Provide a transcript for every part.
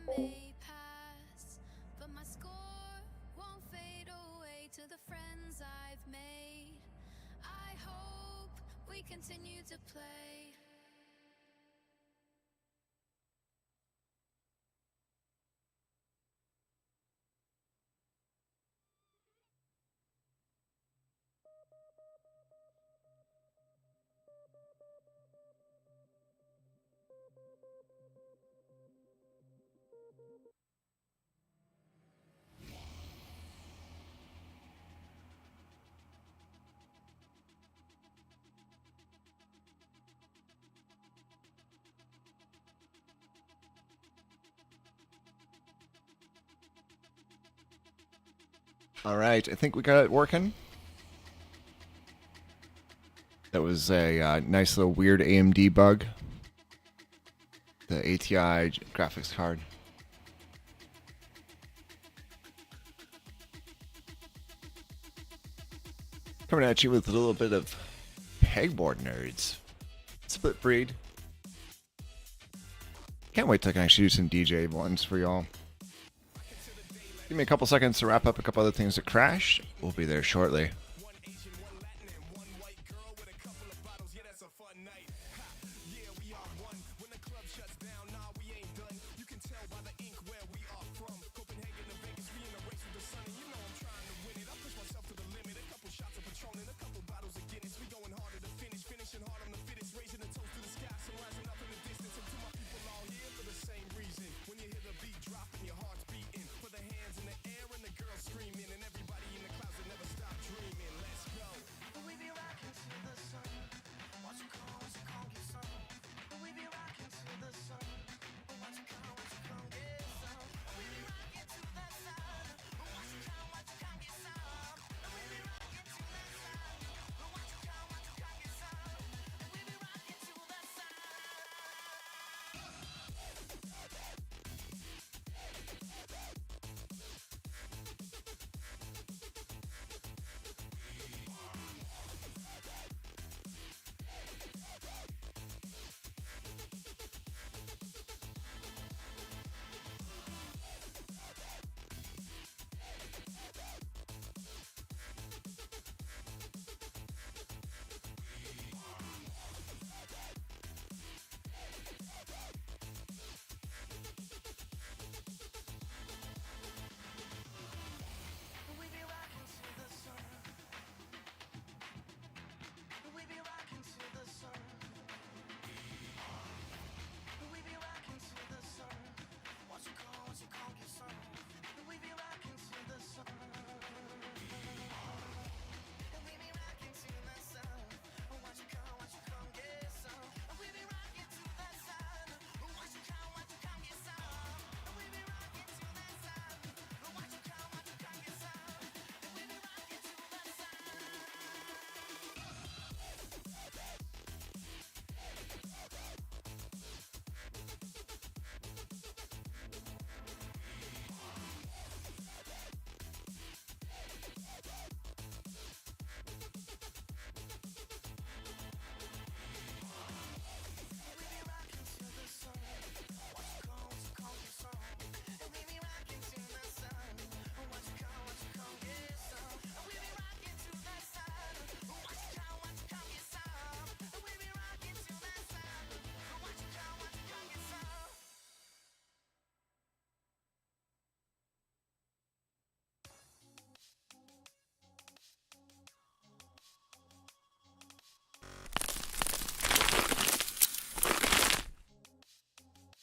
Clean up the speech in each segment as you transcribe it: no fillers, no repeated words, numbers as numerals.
may pass, but my score won't fade away to the friends I've made. I hope we continue to play. All right, I think we got it working. That was a nice little weird AMD bug. The ATI graphics card. Coming at you with a little bit of pegboard nerds. Split breed. Can't wait till I can actually do some DJ ones for y'all. Give me a couple seconds to wrap up a couple other things that crashed. We'll be there shortly.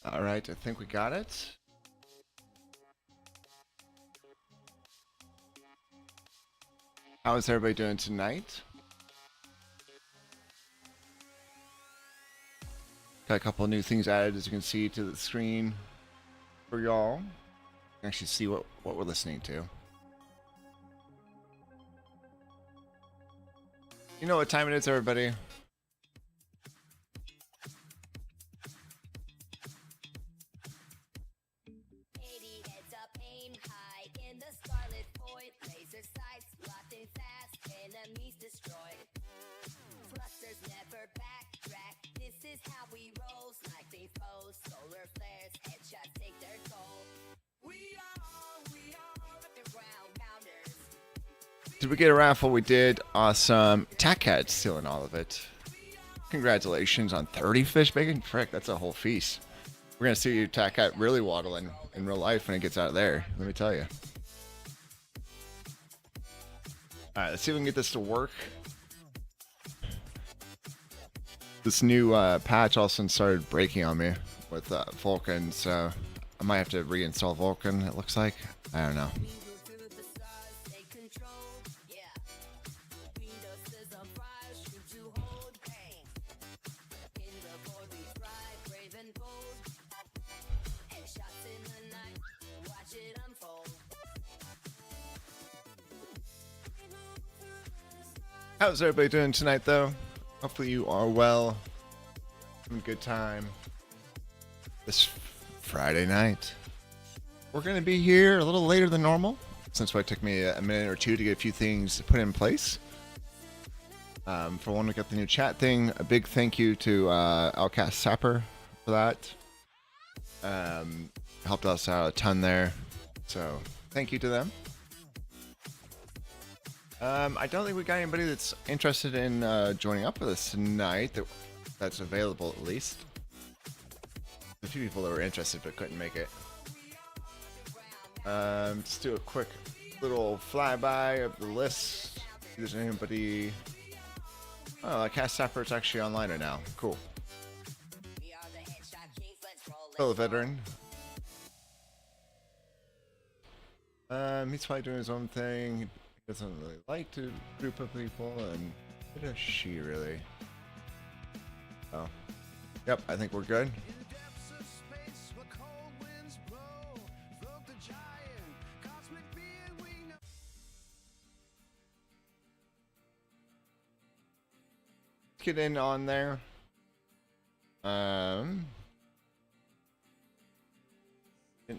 All right, I think we got it. How is everybody doing tonight? Got a couple new things added, as you can see, to the screen for y'all. You can actually see what we're listening to. You know what time it is, everybody? This is how we roll, like these pose, solar flares, headshots take their toll. Did we get a raffle? We did. Awesome. Cat stealing all of it. Congratulations on 30 fish bacon. Frick, that's a whole feast. We're going to see you Cat really waddling in real life when it gets out of there. Let me tell you. All right, let's see if we can get this to work. This new patch also started breaking on me with Vulkan, so I might have to reinstall Vulkan, it looks like. I don't know. How's everybody doing tonight, though? Hopefully you are well. Having a good time. This Friday night. We're going to be here a little later than normal, since it took me a minute or two to get a few things put in place. For one, we got the new chat thing. A big thank you to Alcast Sapper for that. Helped us out a ton there. So, thank you to them. I don't think we got anybody that's interested in joining up with us tonight. That's available, at least. A few people that were interested but couldn't make it. Let's do a quick little flyby of the list. If there's anybody... Oh, Cast Sapper's actually online right now. Cool. Fellow veteran. He's probably doing his own thing. He doesn't really like to group of people, and what does she really? Oh. Yep, I think we're good. Let's get in on there. Didn't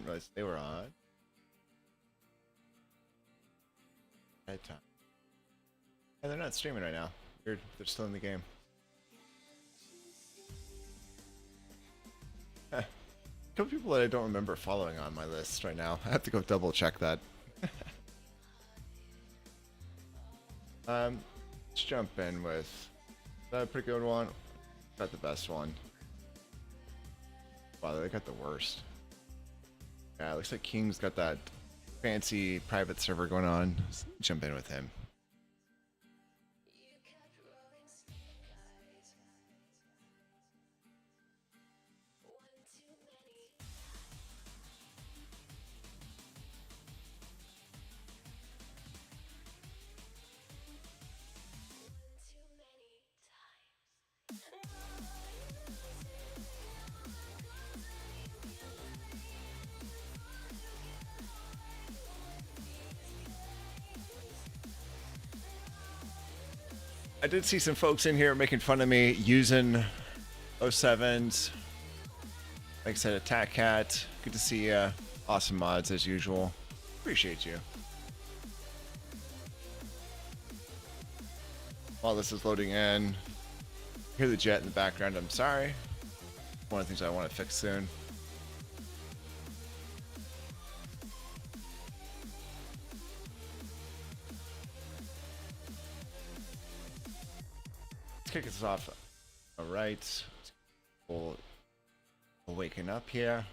realize they were on. Time. And they're not streaming right now. Weird. They're still in the game. A couple people that I don't remember following on my list right now. I have to go double check that. Let's jump in with that pretty good one. Got the best one. Wow, they got the worst. Yeah, it looks like King's got that fancy private server going on. Let's jump in with him. I did see some folks in here making fun of me using 07s. Like I said, Attack Cat. Good to see you. Awesome mods as usual. Appreciate you. While this is loading in, hear the jet in the background. I'm sorry. One of the things I want to fix soon. Kick us off. All right, we'll waken up here.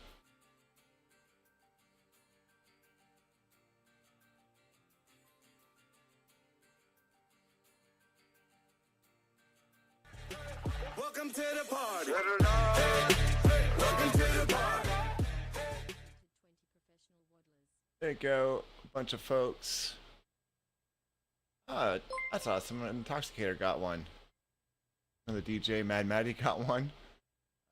Welcome to the party. Welcome to the party. There you go, a bunch of folks. Oh, that's awesome. An Intoxicator got one. The DJ Mad Maddie got one.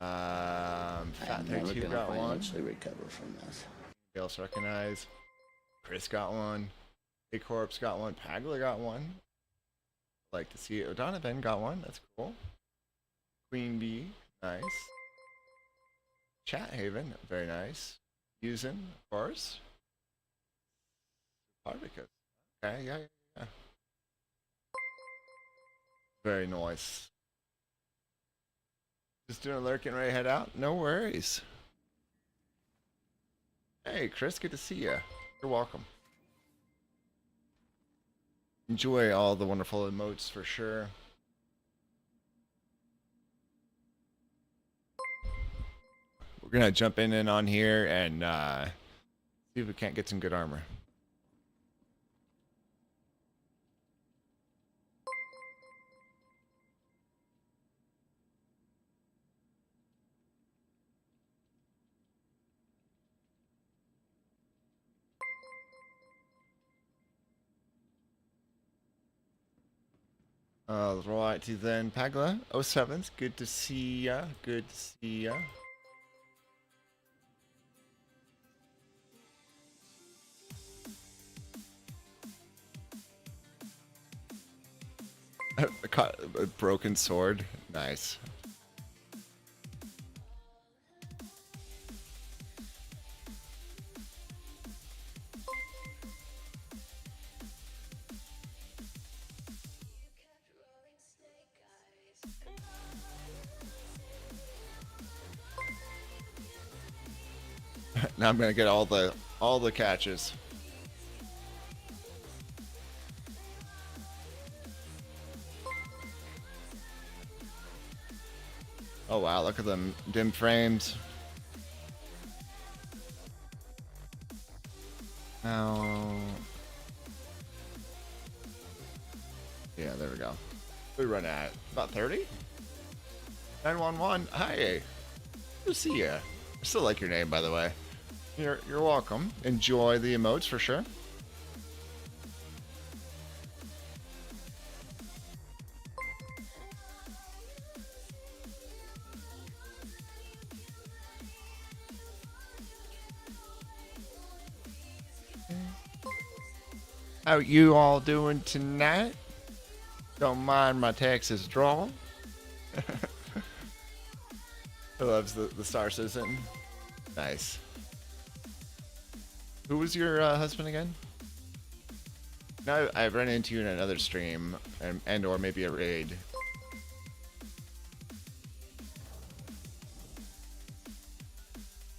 Fat 32 got one. Recover from this. Else recognize. Chris got one. A Corpse got one. Pagla got one. Like to see it. O'Donovan got one. That's cool. Queen Bee, nice. Chat Haven, very nice. Using, of course. Barbecue. Okay, yeah. Very nice. Just doing a lurk and ready to head out? No worries. Hey, Chris, good to see you. You're welcome. Enjoy all the wonderful emotes for sure. We're gonna jump in and on here and see if we can't get some good armor. Alrighty then, Pagla 07's good to see ya. Good to see ya. I caught a broken sword. Nice. Now I'm gonna get all the catches. Oh wow, look at them dim frames. Now, yeah, there we go. We run at about 30. 911. Hi. Good to see ya. I still like your name, by the way. You're welcome. Enjoy the emotes for sure. How you all doing tonight? Don't mind my Texas drawl. Who loves the Star Citizen? Nice. Who was your husband again? No, I've run into you in another stream, and or maybe a raid.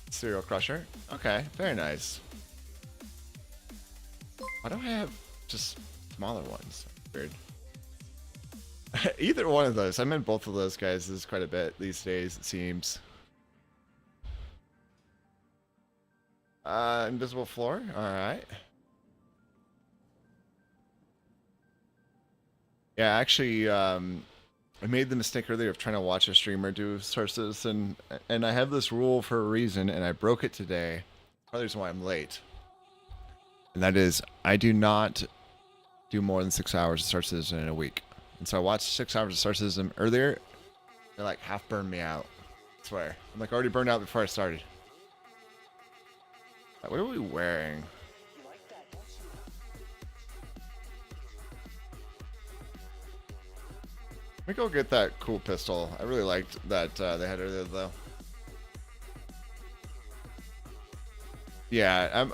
Serial Crusher? Okay, very nice. Why don't I have just smaller ones? Weird. Either one of those. I'm in both of those guys is quite a bit these days, it seems. Invisible floor? Alright. Yeah, actually, I made the mistake earlier of trying to watch a streamer do Star Citizen, and I have this rule for a reason, and I broke it today. Part of the reason why I'm late. And that is, I do not do more than 6 hours of Star Citizen in a week. And so I watched 6 hours of Star Citizen earlier. They like half burned me out. I swear. I'm like already burned out before I started. What are we wearing? Let me go get that cool pistol. I really liked that they had earlier though. Yeah,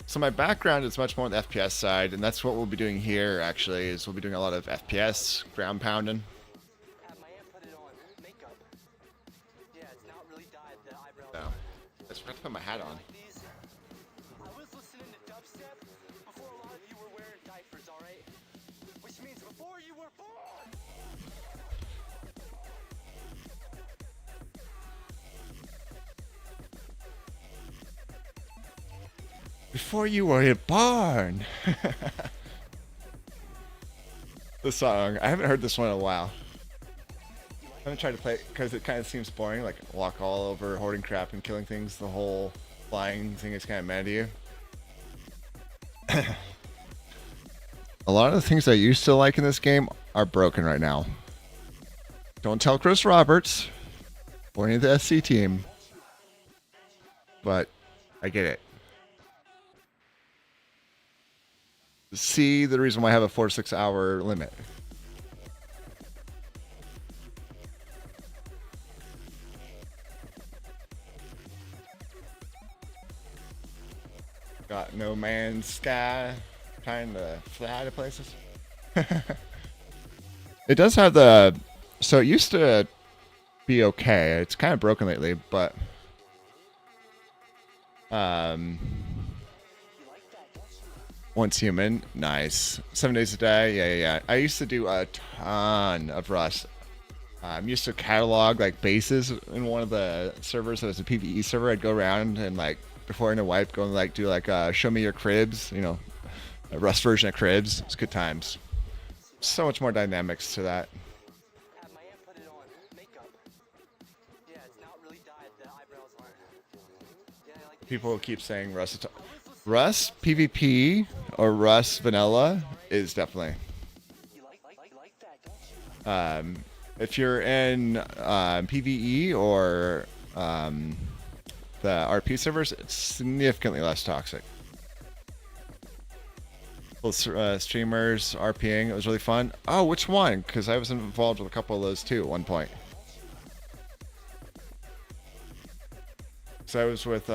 so my background is much more on the FPS side, and that's what we'll be doing here actually, is we'll be doing a lot of FPS, ground pounding. So, I just forgot to put my hat on. Before you were born. The song. I haven't heard this one in a while. I'm gonna try to play it because it kind of seems boring. Like walk all over, hoarding crap and killing things. The whole flying thing is kind of mad to you. A lot of the things I used to like in this game are broken right now. Don't tell Chris Roberts or any of the SC team, but I get it. See the reason why I have a 4 to 6 hour limit. Got No Man's Sky, trying to fly to places. It does have the, so it used to be okay. It's kind of broken lately, but Once human, nice. 7 days a day, yeah. I used to do a ton of Rust. Used to catalog like bases in one of the servers that was a PvE server. I'd go around and like before in a wipe, go and like do like show me your cribs, a Rust version of cribs. It's good times. So much more dynamics to that. People keep saying Rust. Rust PvP or Rust vanilla is definitely. If you're in PvE or the RP servers, it's significantly less toxic. Streamers RPing, it was really fun. Oh, which one? Because I was involved with a couple of those too at one point. So I was with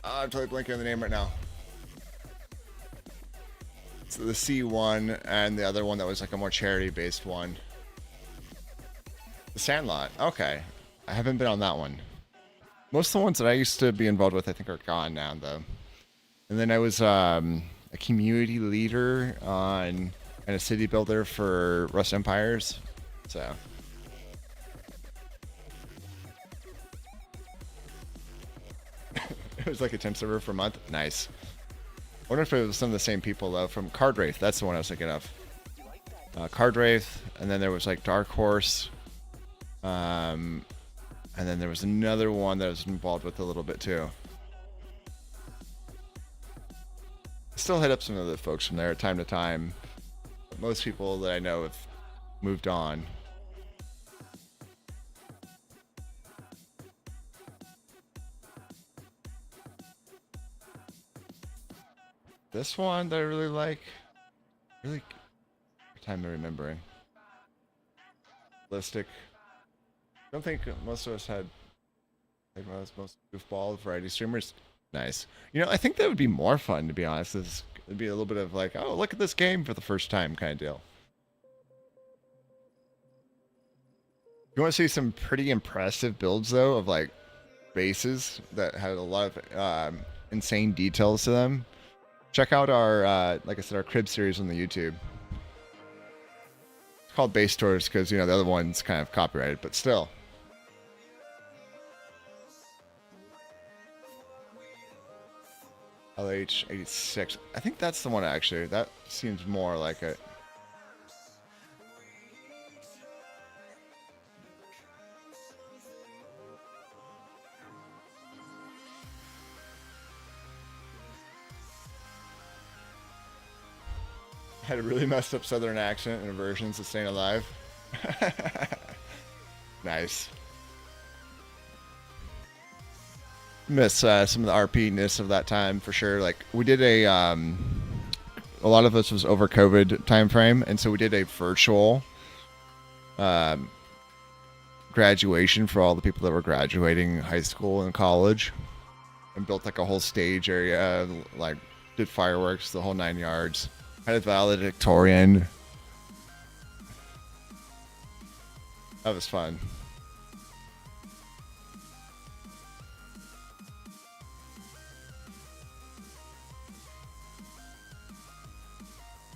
I'm totally blanking on the name right now. It's the C1 and the other one that was like a more charity-based one. The Sandlot. Okay. I haven't been on that one. Most of the ones that I used to be involved with I think are gone now though. And then I was a community leader and a city builder for Rust Empires. So it was like a temp server for a month. Nice. I wonder if it was some of the same people though from Card Wraith. That's the one I was thinking of. Card Wraith, and then there was like Dark Horse. And then there was another one that I was involved with a little bit too. I still hit up some of the folks from there time to time. But most people that I know have moved on. This one that I really like, really time I'm remembering. Ballistic. I don't think most of us had like most goofball variety streamers. Nice. I think that would be more fun to be honest. It'd be a little bit of like, oh, look at this game for the first time kind of deal. You want to see some pretty impressive builds though of like bases that had a lot of insane details to them. Check out our, like I said, our crib series on the YouTube. It's called Base Tours because, the other one's kind of copyrighted, but still. LH86. I think that's the one actually. That seems more like it. Had a really messed up southern accent and aversions to staying alive. Nice. Miss some of the RP-ness of that time for sure. Like we did a lot of us was over COVID time frame, and so we did a virtual graduation for all the people that were graduating high school and college, and built like a whole stage area, like did fireworks, the whole 9 yards. Had a valedictorian. That was fun.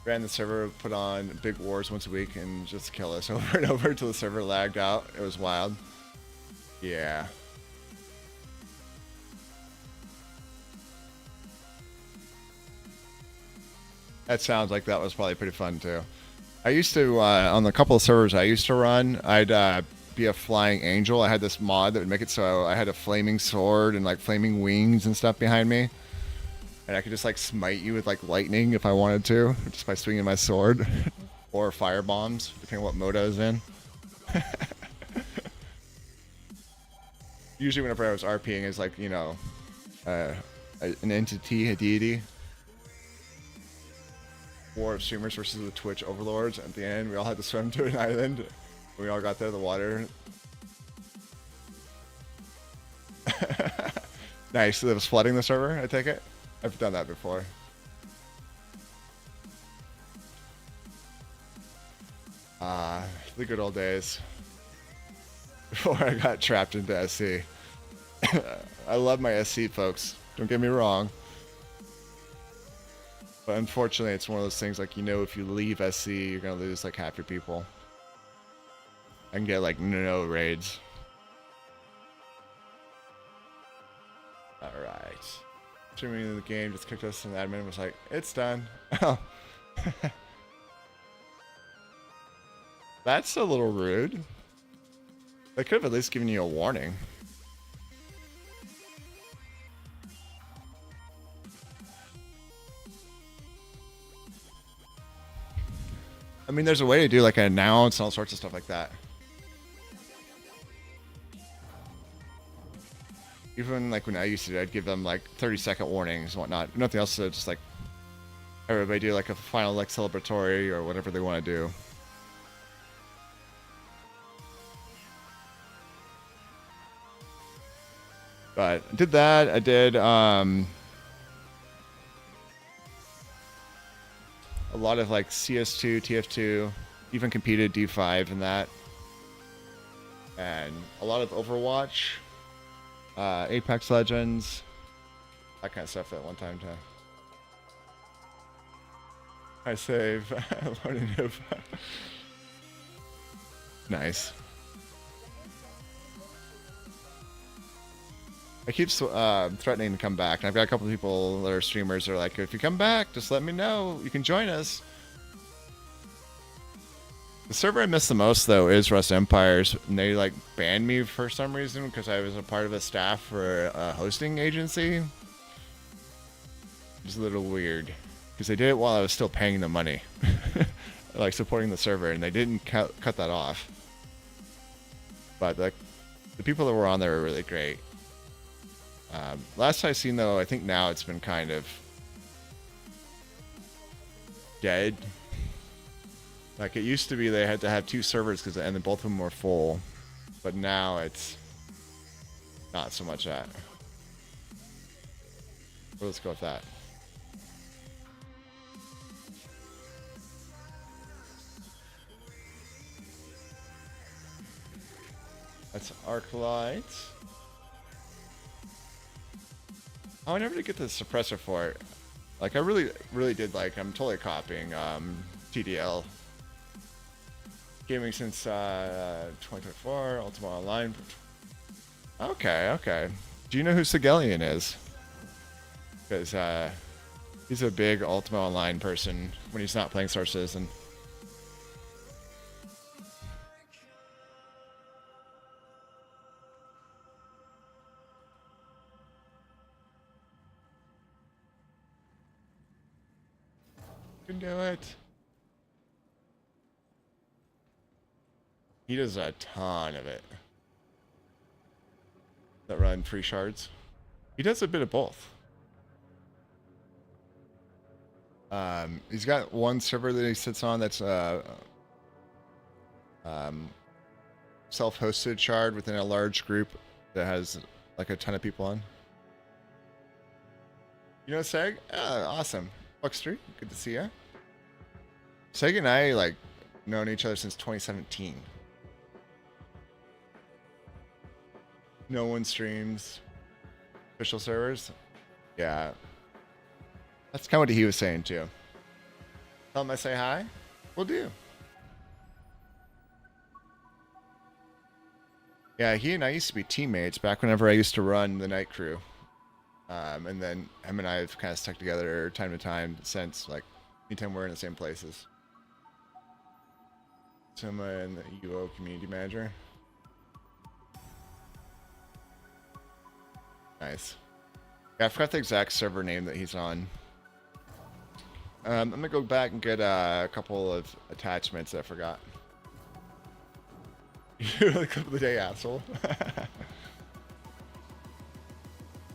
Ran the server, put on big wars once a week and just kill us over and over until the server lagged out. It was wild. Yeah. That sounds like that was probably pretty fun too. I used to, on the couple of servers I used to run, I'd be a flying angel. I had this mod that would make it so I had a flaming sword and like flaming wings and stuff behind me. And I could just like smite you with like lightning if I wanted to, just by swinging my sword. Or fire bombs, depending on what mode I was in. Usually whenever I was RPing, it's like, an entity, a deity. War of streamers versus the Twitch overlords. At the end, we all had to swim to an island. We all got there, the water. Nice. So that was flooding the server, I take it? I've done that before. The good old days. Before I got trapped into SC. I love my SC, folks. Don't get me wrong. But unfortunately, it's one of those things like, you know, if you leave SC, you're going to lose like half your people. And get like no raids. Alright. Streaming the game just kicked us and the admin was like, it's done. Oh. That's a little rude. They could have at least given you a warning. I mean, there's a way to do like an announce and all sorts of stuff like that. Even like when I used to, I'd give them like 30-second warnings and whatnot. Nothing else, so just like everybody do like a final like celebratory or whatever they want to do. But I did that. I did a lot of like CS2, TF2, even competed D5 and that. And a lot of Overwatch, Apex Legends, that kind of stuff at one time too. I save. Nice. I keep threatening to come back, and I've got a couple of people that are streamers that are like, if you come back, just let me know. You can join us. The server I miss the most, though, is Rust Empires. And they, like, banned me for some reason because I was a part of a staff for a hosting agency. It's a little weird. Because they did it while I was still paying them money. Like, supporting the server, and they didn't cut that off. But, like, the people that were on there were really great. Last I seen, though, I think now it's been kind of dead. Like, it used to be they had to have 2 servers and then both of them were full. But now it's not so much that. Well, let's go with that. That's Arclight. Oh, I never did get the suppressor for it. Like, I really did like, I'm totally copying TDL. Gaming since 2024, Ultima Online. Okay. Do you know who Sigelian is? Because he's a big Ultima Online person when he's not playing Star Citizen. You can do it. He does a ton of it. That run 3 shards. He does a bit of both. He's got one server that he sits on that's self-hosted shard within a large group that has like a ton of people on. You know Seg? Awesome. Buckstreet, good to see ya. Seg and I like known each other since 2017. No one streams official servers. Yeah. That's kind of what he was saying too. Tell him I say hi. Will do. Yeah, he and I used to be teammates back whenever I used to run the night crew. And then him and I have kind of stuck together time to time since, like, anytime we're in the same places. Soma and the UO community manager. Nice. Yeah, I forgot the exact server name that he's on. I'm gonna go back and get a couple of attachments that I forgot. You're the clip of the day, asshole.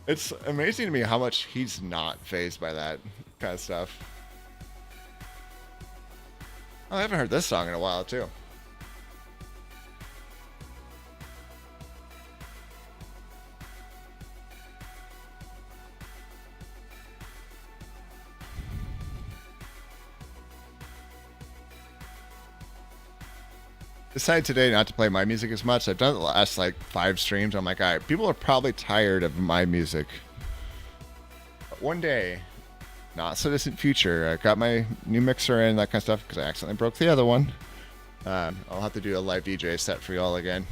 It's amazing to me how much he's not fazed by that kind of stuff. Oh, I haven't heard this song in a while, too. Decided today not to play my music as much. I've done it the last like 5 streams. I'm like, all right, people are probably tired of my music. But one day, not so distant future. I got my new mixer and that kind of stuff because I accidentally broke the other one. I'll have to do a live DJ set for y'all again.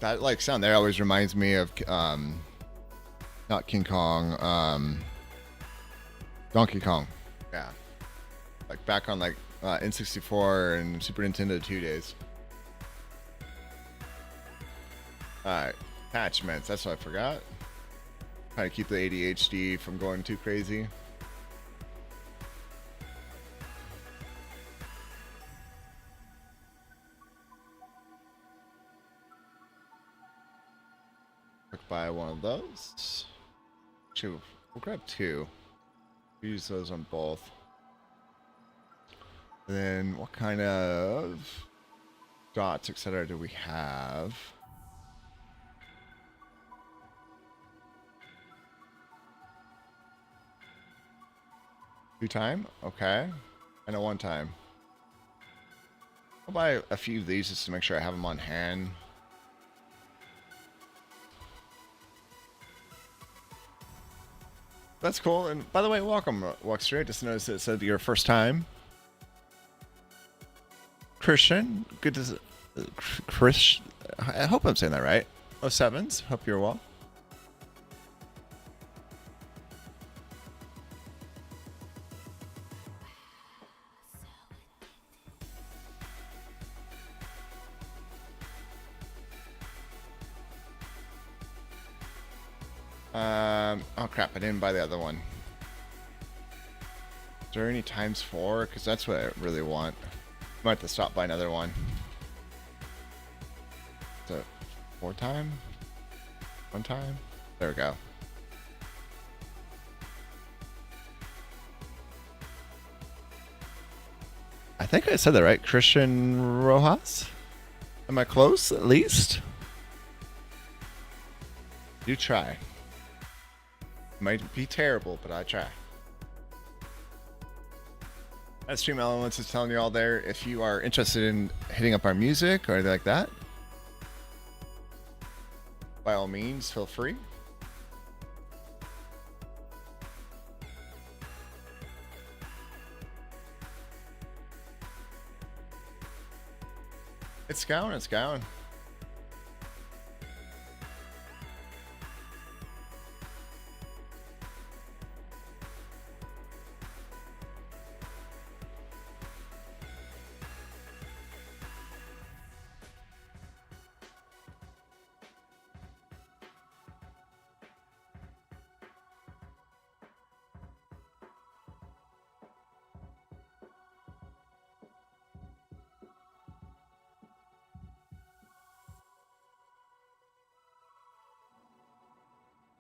That like sound there always reminds me of not King Kong, Donkey Kong. Yeah, like back on like N64 and Super Nintendo 2 days. Alright, attachments. That's what I forgot. Trying to keep the ADHD from going too crazy. Buy one of those. Two. We'll grab two. Use those on both. Then what kind of dots, etc. do we have? Two time? Okay. And a one time. I'll buy a few of these just to make sure I have them on hand. That's cool. And by the way, welcome, Walk Straight. Just noticed it said your first time. Christian, good to Chris. I hope I'm saying that right. 07s. Hope you're well. Oh crap, I didn't buy the other one. Is there any times 4? Because that's what I really want. Might have to stop by another one. So, 4 time? 1 time? There we go. I think I said that right. Christian Rojas? Am I close, at least? You try. Might be terrible, but I try. As Stream Elements is telling you all there, if you are interested in hitting up our music or anything like that, by all means, feel free. It's going, it's going.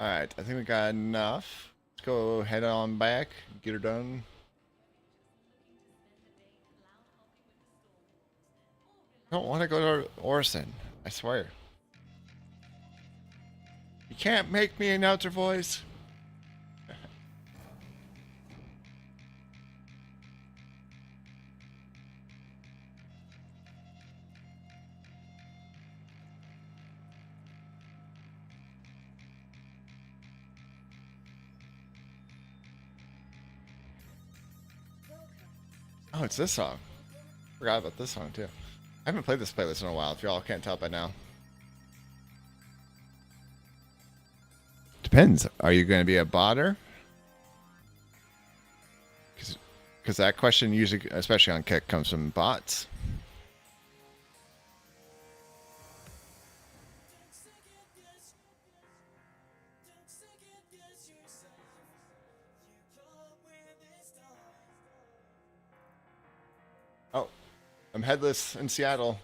Alright, I think we got enough. Let's go head on back, get her done. I don't want to go to Orson, I swear. You can't make me announce her voice. Oh, it's this song. Forgot about this song too. I haven't played this playlist in a while, if y'all can't tell by now. Depends. Are you going to be a botter? Because that question usually, especially on Kick, comes from bots. Oh, I'm headless in Seattle.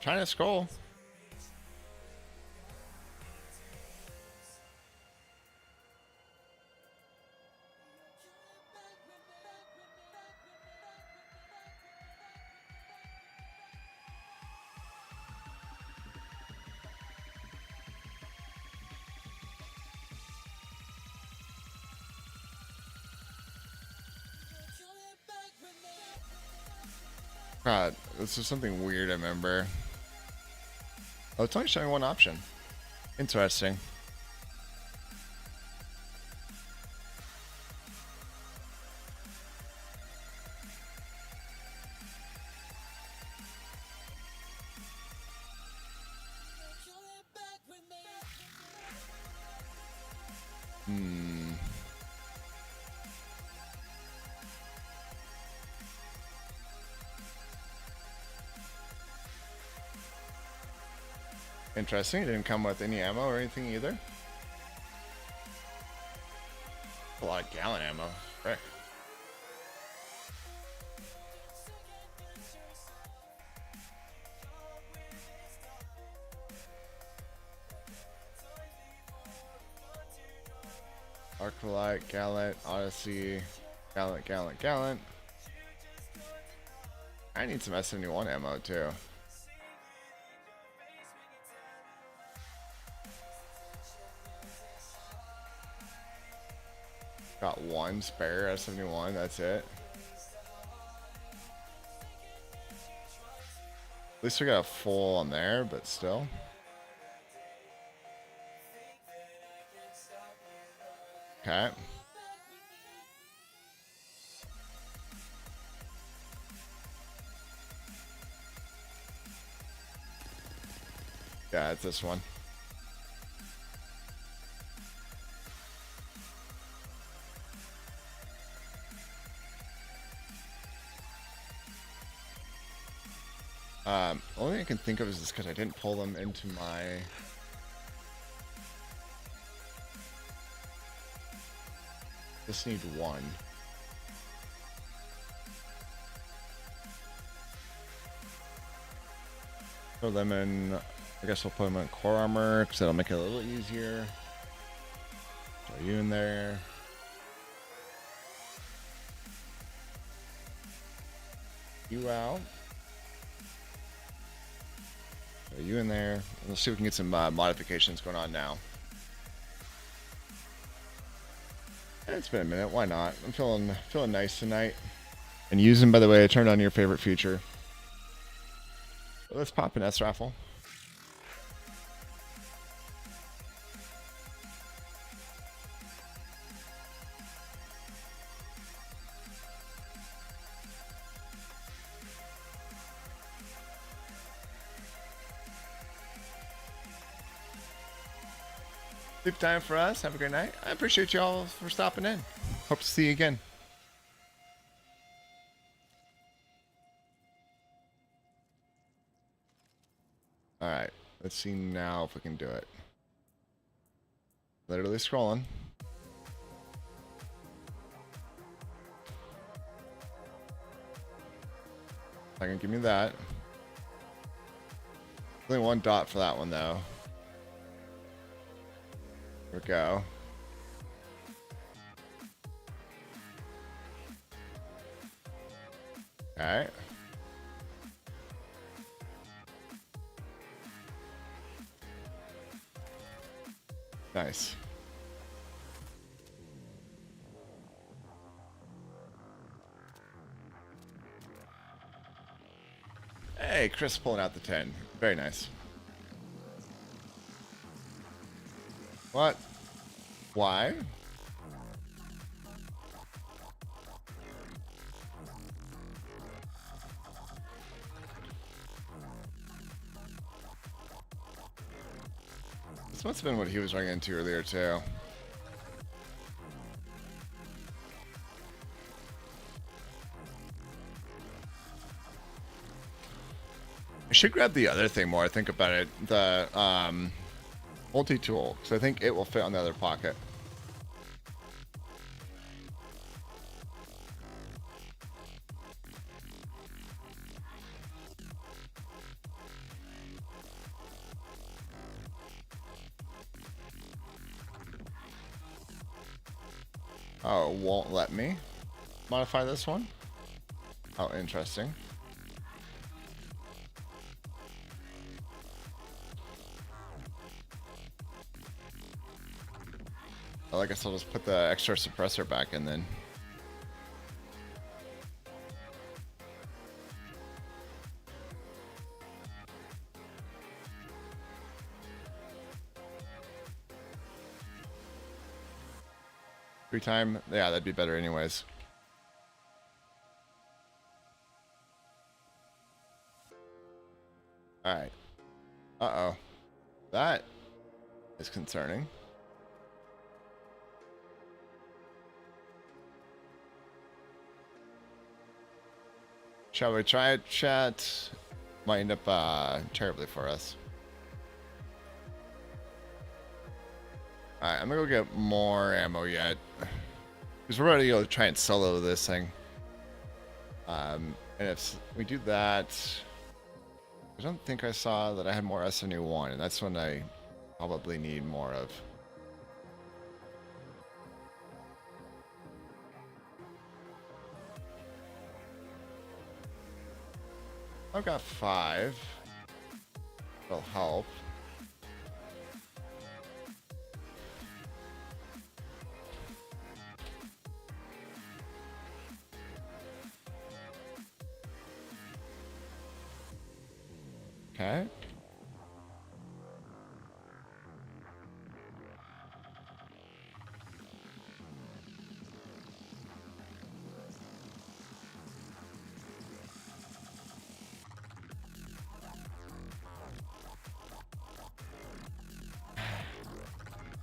trying to scroll. God, this is something weird I remember. Oh, it's only showing one option. Interesting. Interesting. It didn't come with any ammo or anything either. A lot of gallon ammo. Frick. Arclight, Gallant, Odyssey, Gallant. I need some S71 ammo too. Got one spare S71, that's it. At least we got a full on there, but still. Okay. Yeah, it's this one. Only thing I can think of is this because I didn't pull them into my... Just need one. Throw them in... I guess we'll put them in core armor because that'll make it a little easier. Throw you in there. You out. Throw you in there. Let's see if we can get some modifications going on now. It's been a minute. Why not? I'm feeling nice tonight. And using, by the way, I turned on your favorite feature. Let's pop an S raffle. Sleep time for us. Have a great night. I appreciate you all for stopping in. Hope to see you again. All right. Let's see now if we can do it. Literally scrolling. Second, give me that. Only one dot for that one though. Here we go. Alright. Nice. Hey, Chris pulling out the 10. Very nice. What? Why? This must have been what he was running into earlier too. I should grab the other thing more I think about it. The multi-tool, because I think it will fit on the other pocket. Oh, it won't let me modify this one? Oh, interesting. Well, I guess I'll just put the extra suppressor back in then. Free time? Yeah, that'd be better anyways. Alright. Uh-oh. That is concerning. Shall we try it, chat? Might end up terribly for us. Alright, I'm gonna go get more ammo yet. Because we're ready to go try and solo this thing. And if we do that... I don't think I saw that I had more S71, and that's when I probably need more of. I've got 5. That'll help. Okay.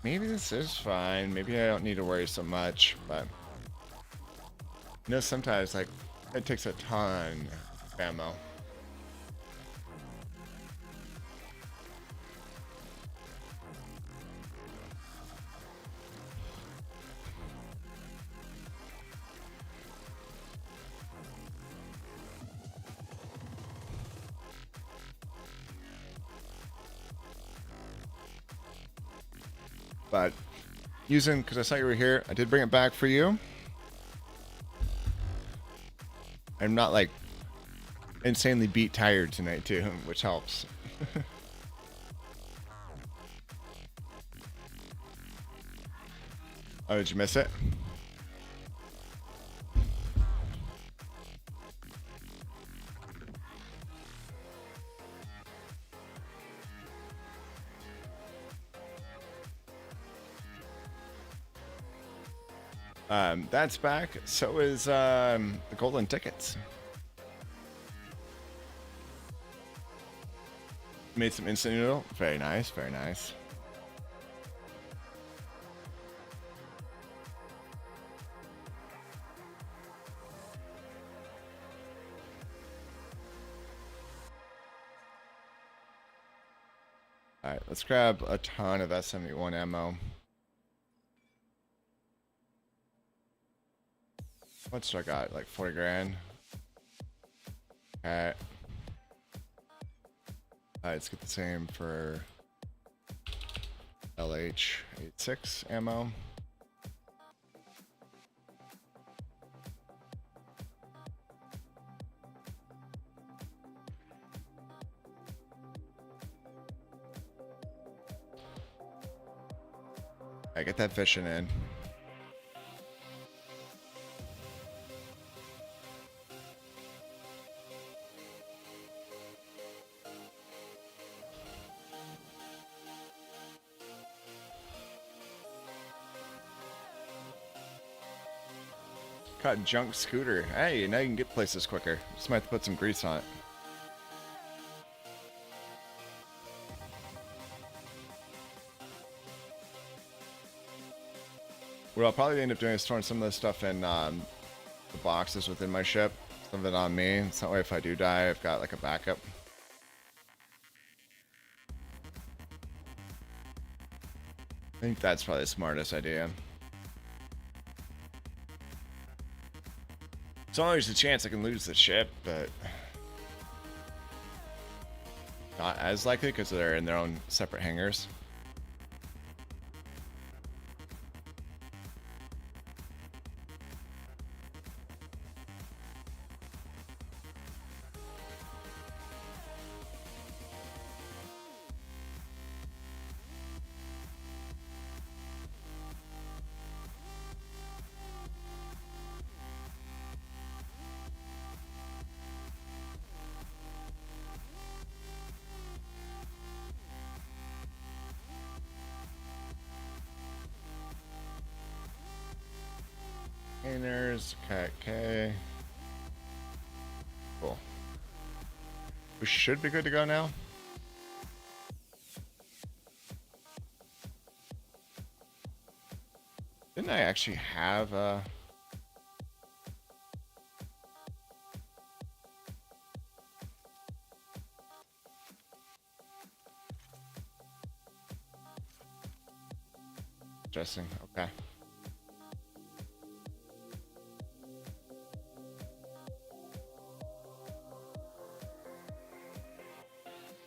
Maybe this is fine. Maybe I don't need to worry so much, but you know, sometimes like it takes a ton of ammo. But using, because I saw you were here, I did bring it back for you. I'm not like insanely beat tired tonight too, which helps. Oh, did you miss it? That's back. So is the golden tickets. Made some instant noodle. Very nice, very nice. Alright, let's grab a ton of S71 ammo. What's I got? Like 40 grand. Alright. Alright, let's get the same for LH86 ammo. I get that fishing in. Caught junk scooter. Hey, now you can get places quicker. Just might have to put some grease on it. What I'll probably end up doing is storing some of this stuff in the boxes within my ship. Some of it on me. So that way if I do die, I've got like a backup. I think that's probably the smartest idea. There's always a chance I can lose the ship, but not as likely because they're in their own separate hangars. cleaners. Okay, okay. Cool. We should be good to go now. Didn't I actually have Interesting. Okay.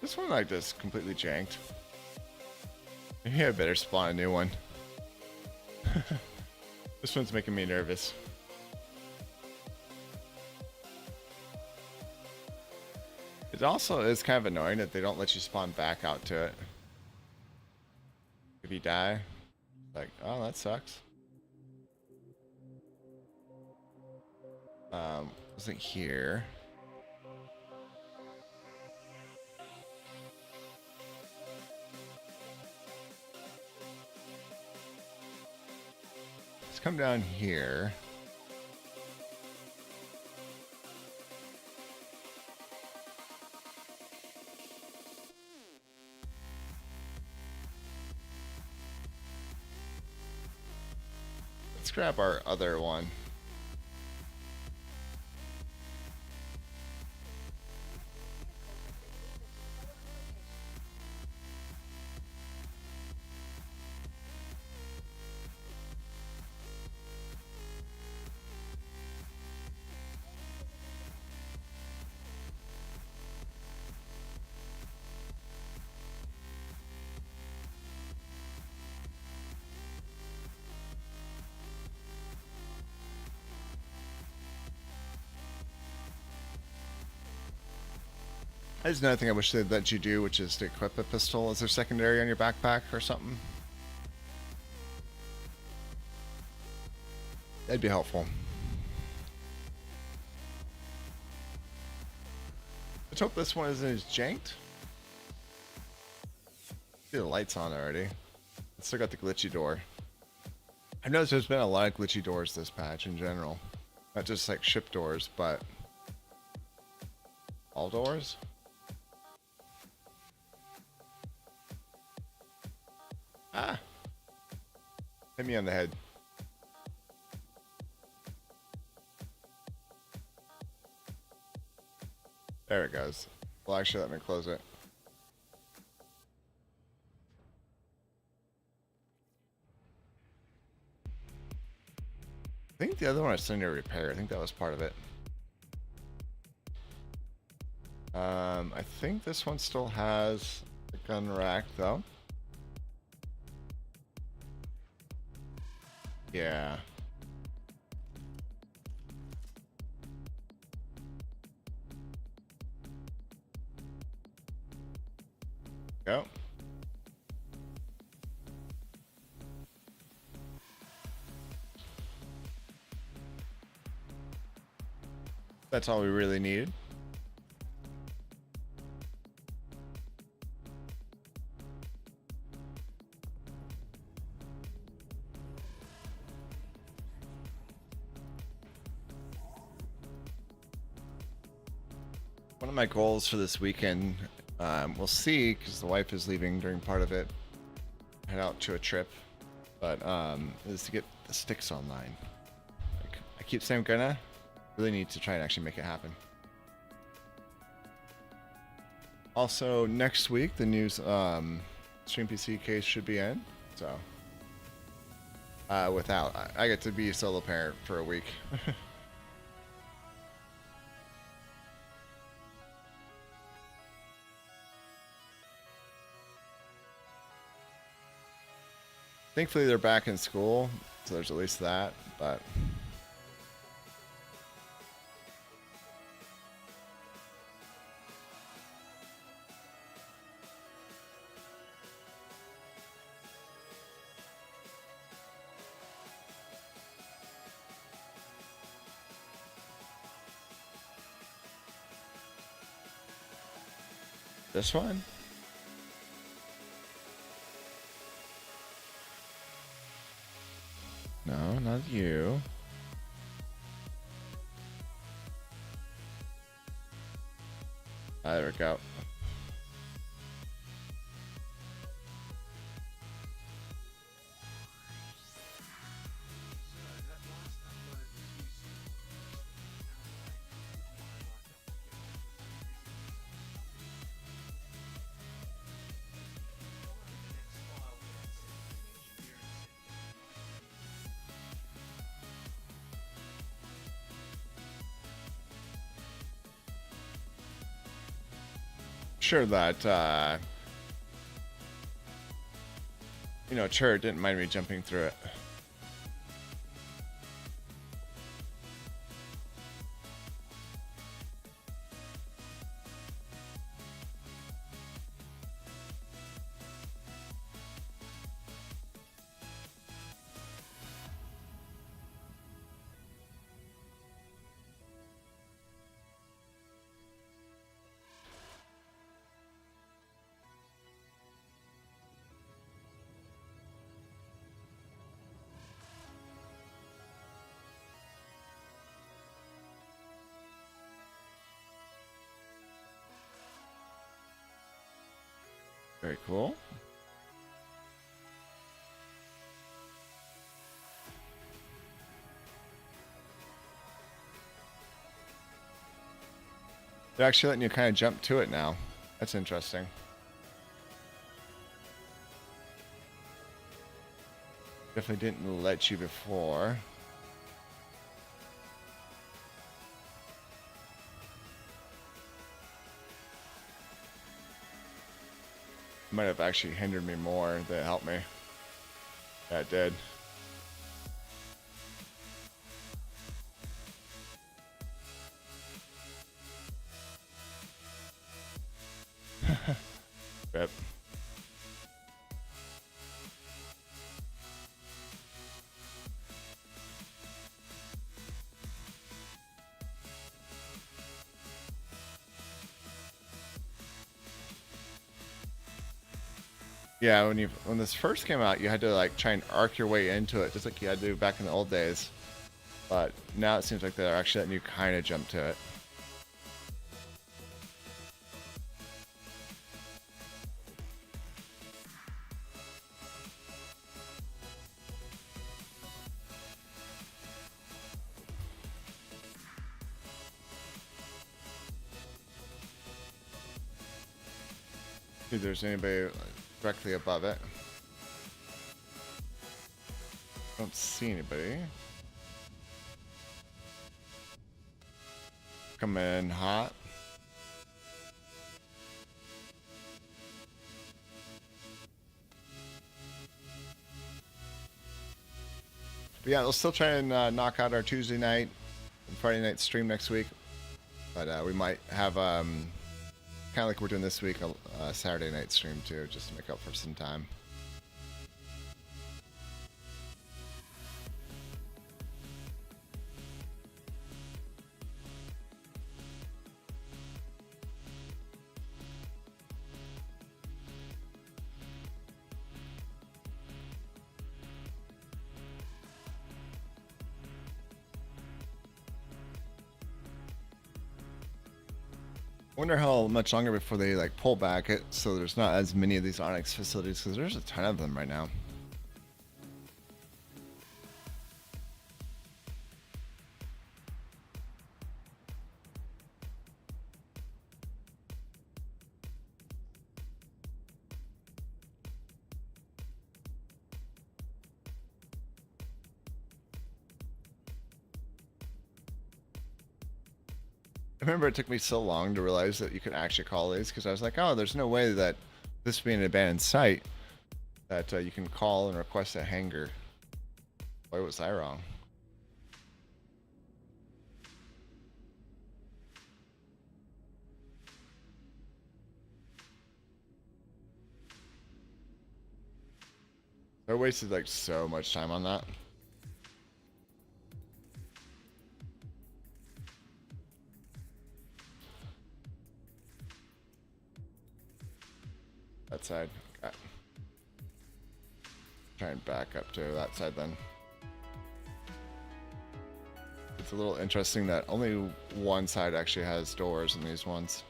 This one like just completely janked. Maybe I better spawn a new one. This one's making me nervous. It also is kind of annoying that they don't let you spawn back out to it. If you die, like, oh, that sucks. Wasn't here. Let's come down here. Let's grab our other one. There's another thing I wish they'd let you do, which is to equip a pistol as their secondary on your backpack or something. That'd be helpful. Let's hope this one isn't as janked. See the lights on already. It's still got the glitchy door. I've noticed there's been a lot of glitchy doors this patch in general. Not just like ship doors, but all doors. Ah! Hit me on the head. There it goes. Well, actually, let me close it. I think the other one I still need to repair. I think that was part of it. I think this one still has a gun rack, though. Yeah. Go. That's all we really needed. One of my goals for this weekend, we'll see, because the wife is leaving during part of it, head out to a trip, but is to get the sticks online. Like, I keep saying I'm gonna, really need to try and actually make it happen. Also, next week, the new Stream PC case should be in, so I get to be a solo parent for a week. Thankfully, they're back in school, so there's at least that, but this one? No, not you. There we go. Sure that you know, Chur didn't mind me jumping through it. Very cool. They're actually letting you kind of jump to it now. That's interesting. Definitely didn't let you before. Might have actually hindered me more than it helped me. Yeah, it did. Yep. Yeah, when this first came out, you had to like try and arc your way into it, just like you had to do back in the old days. But now it seems like they're actually letting you kind of jump to it. See if there's anybody directly above it. Don't see anybody. Come in hot. But yeah, we'll still try and knock out our Tuesday night and Friday night stream next week. But we might have, kind of like we're doing this week, a Saturday night stream too, just to make up for some time. Wonder how much longer before they like pull back it so there's not as many of these Onyx facilities, because there's a ton of them right now. I remember it took me so long to realize that you could actually call these, because I was like, oh, there's no way that this being an abandoned site that you can call and request a hangar. Why was I wrong? I wasted like so much time on that. That side. Okay. Try and back up to that side then. It's a little interesting that only one side actually has doors in these ones.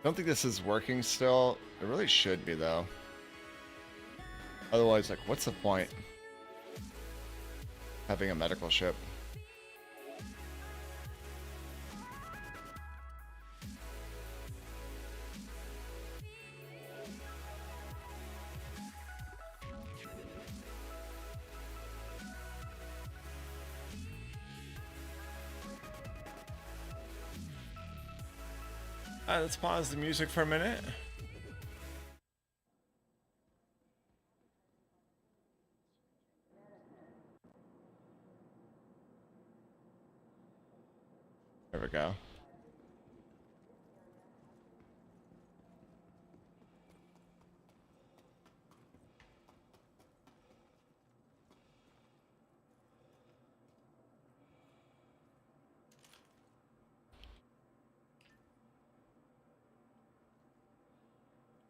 Don't think this is working still. It really should be though. Otherwise, like, what's the point having a medical ship? Alright, let's pause the music for a minute. There we go.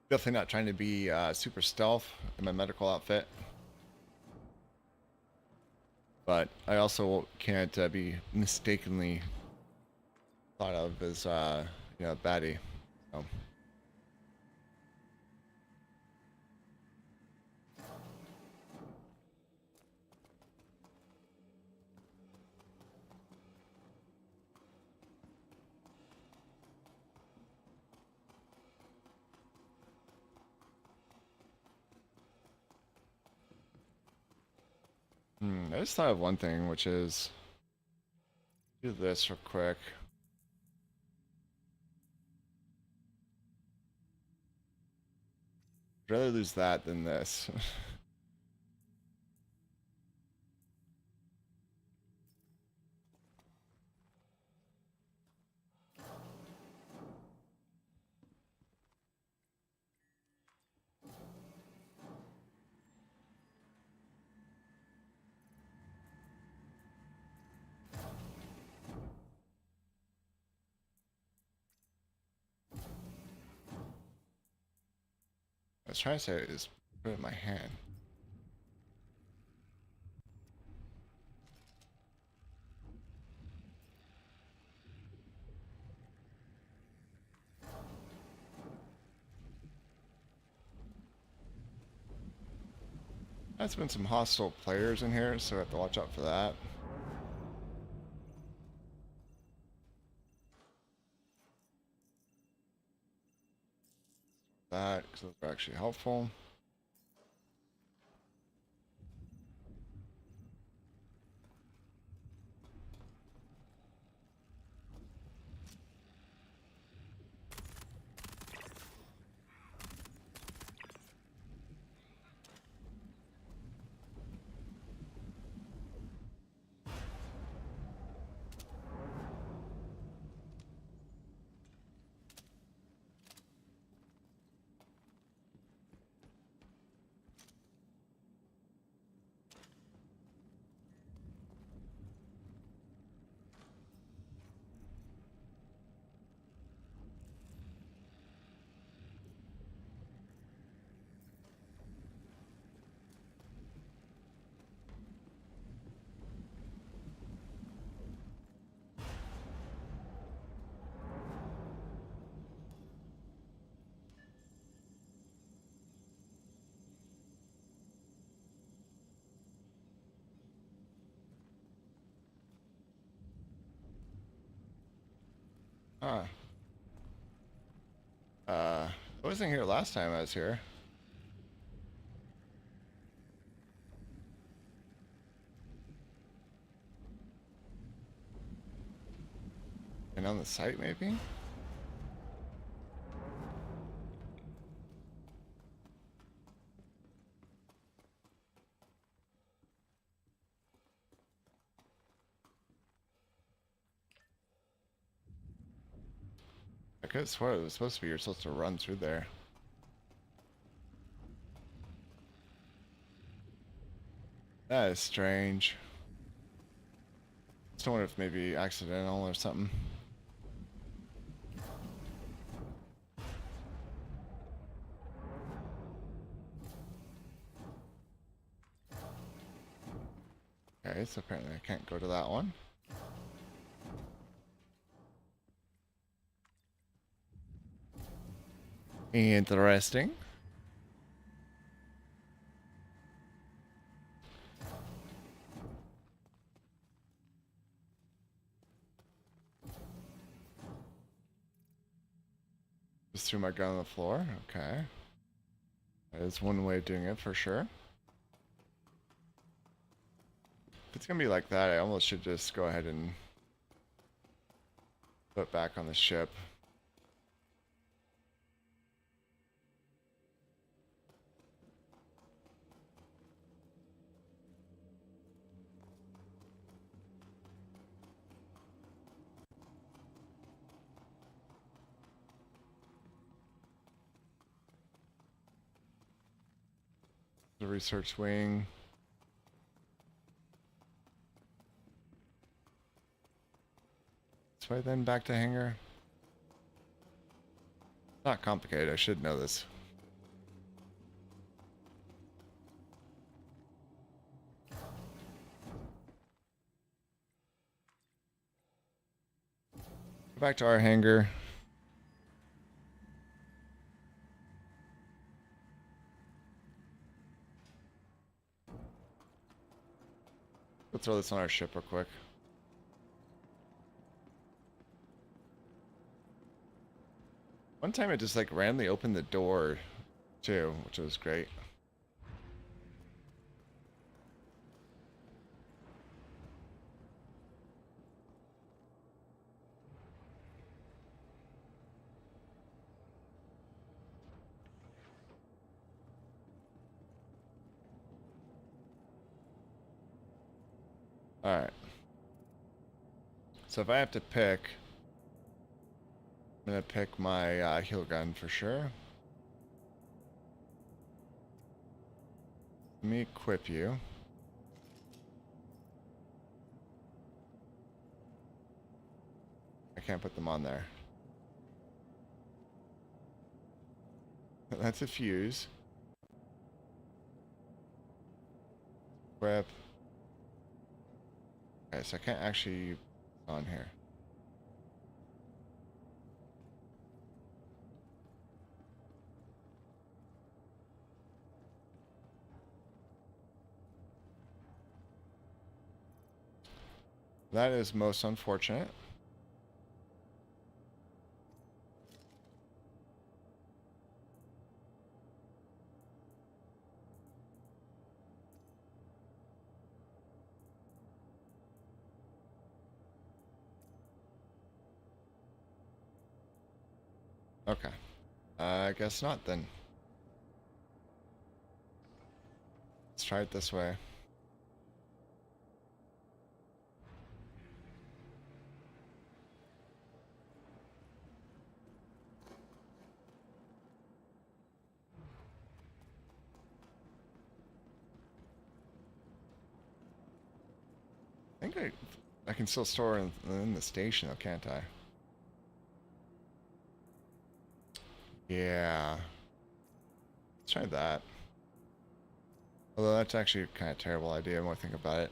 Definitely not trying to be super stealth in my medical outfit. But I also can't be mistakenly thought of as, you know, baddie. So. I just thought of one thing, which is do this real quick. I'd rather lose that than this. I was trying to say is put it in my hand. There's been some hostile players in here, so I have to watch out for that. That, because those are actually helpful. Ah. I wasn't here last time I was here. And on the site, maybe? I could have sworn it was supposed to be you're supposed to run through there. That is strange. Just wonder if maybe accidental or something. Okay, so apparently I can't go to that one. Interesting. Just threw my gun on the floor. Okay. That is one way of doing it for sure. If it's gonna be like that, I almost should just go ahead and put it back on the ship. The research wing. This way then back to hangar. Not complicated, I should know this. Go back to our hangar. We'll throw this on our ship real quick. One time it just like randomly opened the door too, which was great. Alright. So if I have to pick, I'm gonna pick my heal gun for sure. Let me equip you. I can't put them on there. That's a fuse. Equip. Okay, so I can't actually on here. That is most unfortunate. Okay. I guess not then. Let's try it this way. I think I can still store in the station though, can't I? Yeah. Let's try that. Although that's actually a kind of terrible idea when I think about it.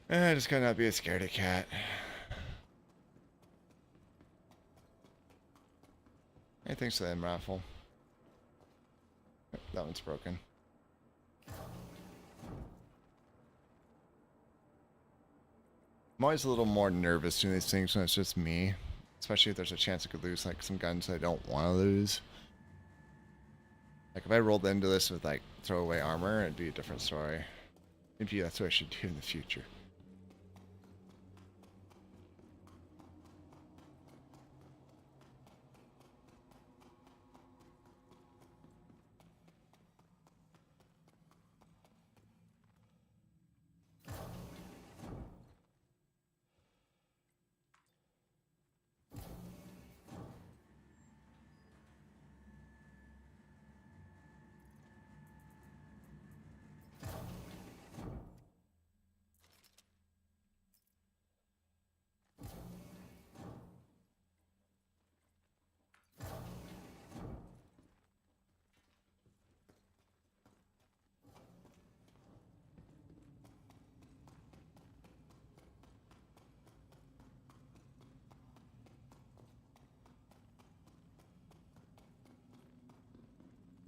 I just gotta not be a scaredy cat. Hey, thanks for that raffle. That one's broken. I'm always a little more nervous doing these things when it's just me. Especially if there's a chance I could lose like some guns I don't want to lose. Like if I rolled into this with like throwaway armor, it'd be a different story. Maybe that's what I should do in the future.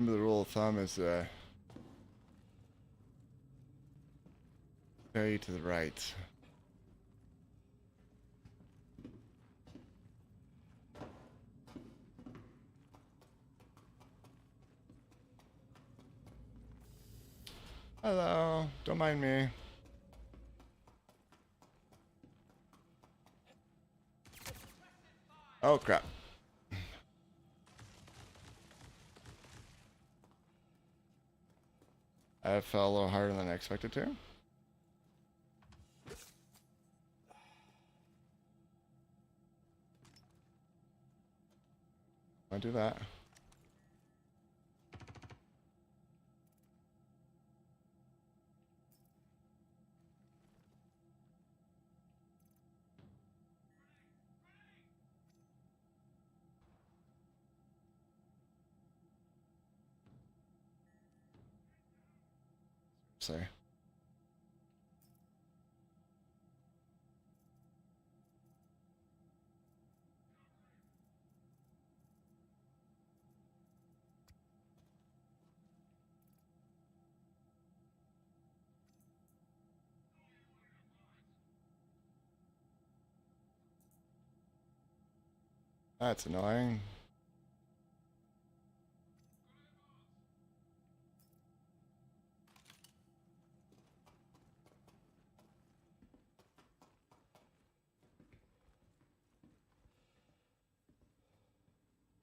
Remember the rule of thumb is stay to the right. Hello, don't mind me. Oh crap. I fell a little harder than I expected to. I'll do that. Sorry. That's annoying.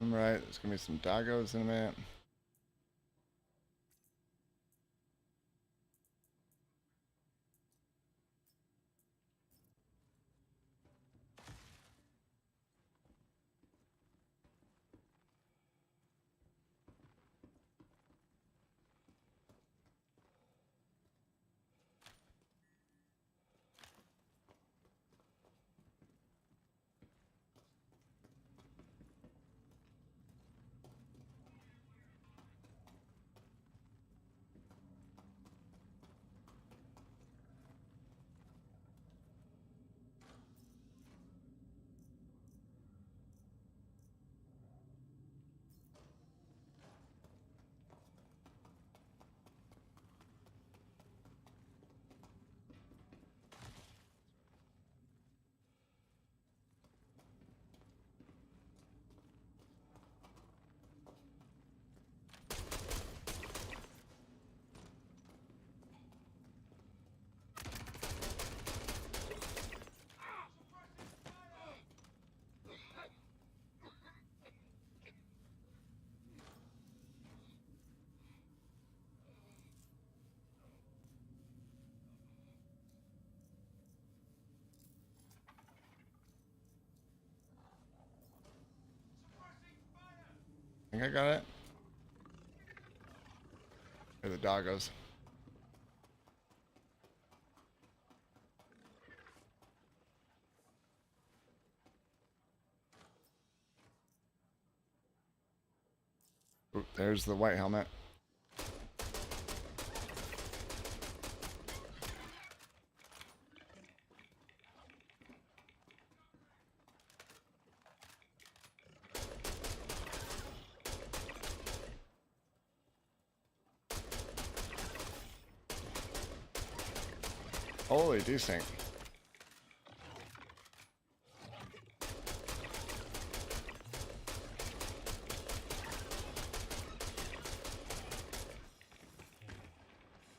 I'm right, there's gonna be some doggos in a minute. I think I got it. Here the doggos. Oop, there's the white helmet. Holy desync.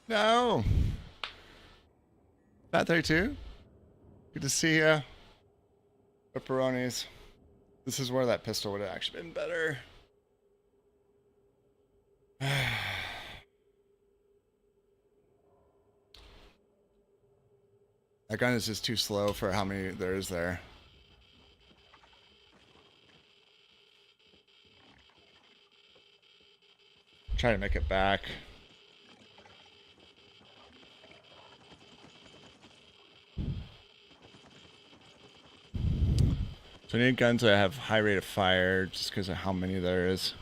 No. Fat 32. Good to see ya. Pepperonis. This is where that pistol would have actually been better. That gun is just too slow for how many there is there. Try to make it back. So I need guns that have high rate of fire just because of how many there is.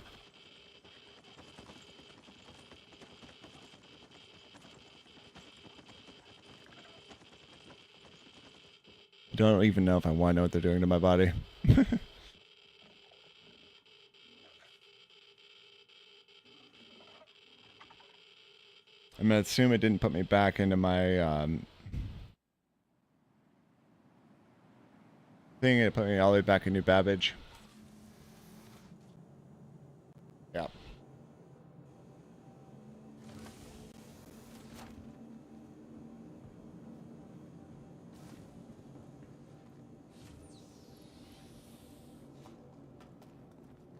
Don't even know if I want to know what they're doing to my body. I'm gonna assume it didn't put me back into my thing. It put me all the way back in New Babbage. Yeah.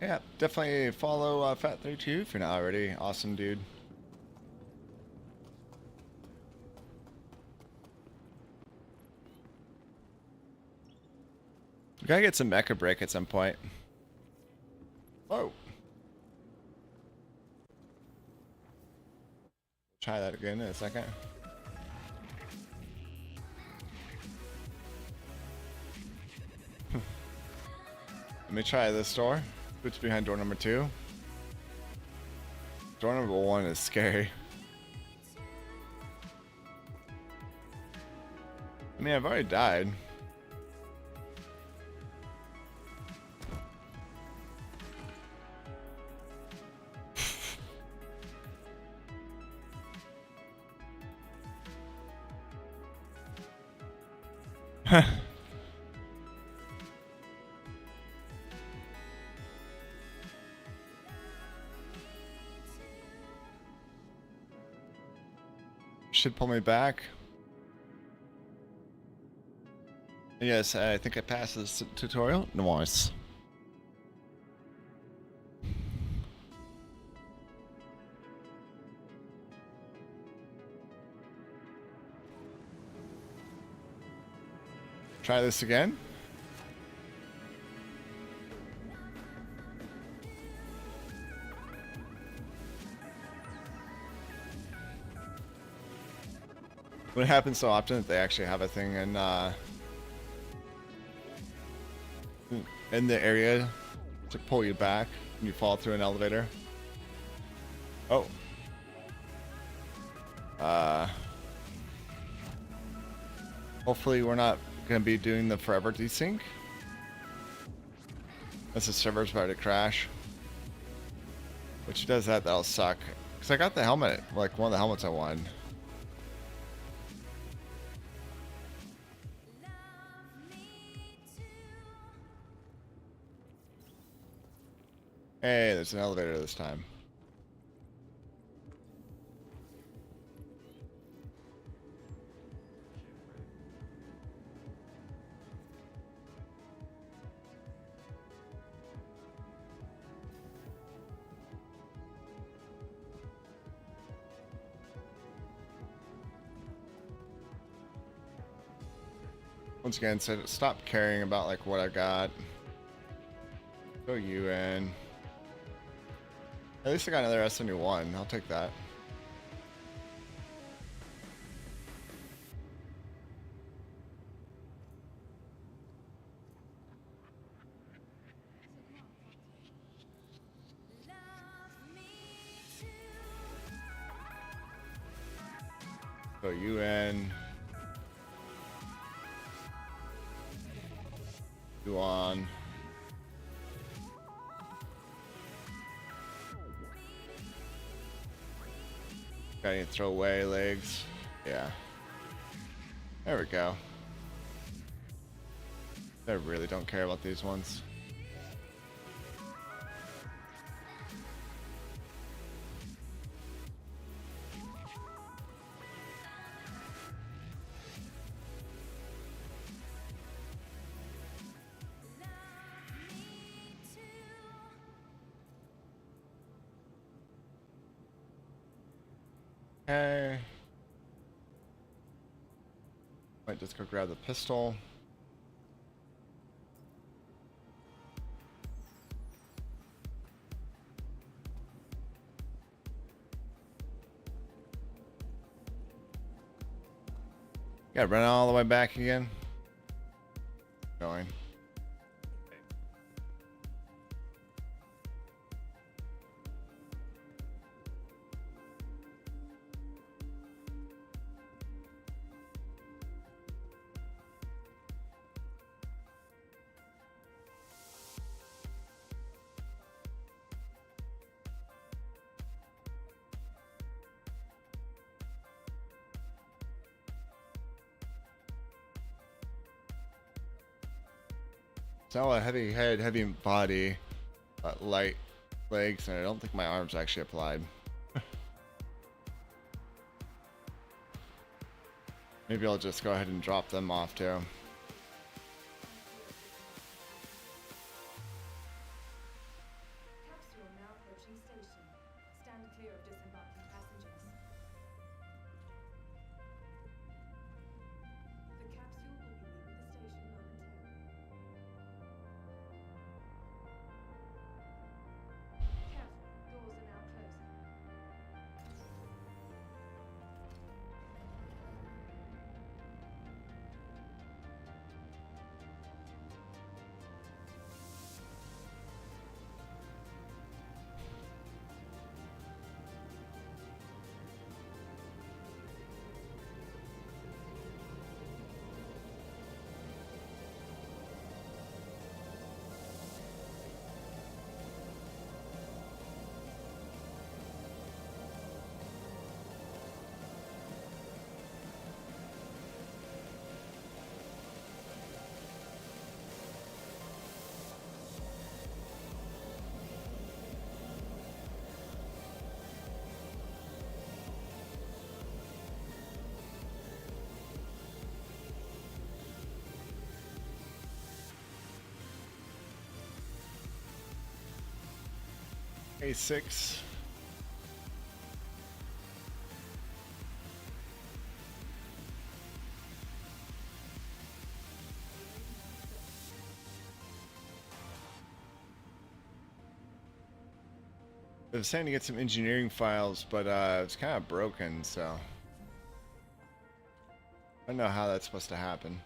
Yeah, definitely follow Fat32 if you're not already. Awesome dude. We gotta get some mecha break at some point. Whoa. Try that again in a second. Let me try this door. What's behind door number 2? Door number 1 is scary. I mean, I've already died. Should pull me back. Yes, I think I passed this tutorial. Nice. Try this again. It happens so often that they actually have a thing in the area to pull you back when you fall through an elevator. Oh. Hopefully we're not going to be doing the forever desync. Unless the server's about to crash. Which does that, that'll suck. Because I got the helmet, like one of the helmets I won. Hey, there's an elevator this time. Once again, so stop caring about like what I got. Go you in. At least I got another SNU1. I'll take that. Go you in. You on. Got any throwaway legs? Yeah. There we go. I really don't care about these ones. Okay. Might just go grab the pistol. Yeah, run all the way back again. Going. It's all a heavy head, heavy body, light legs, and I don't think my arms actually applied. Maybe I'll just go ahead and drop them off too. Capsule now approaching station. Stand clear of disembarking passengers. The capsule will be leaving the station momentarily. Careful, doors are now closing. A6. I was saying to get some engineering files, but it's kind of broken, so I don't know how that's supposed to happen.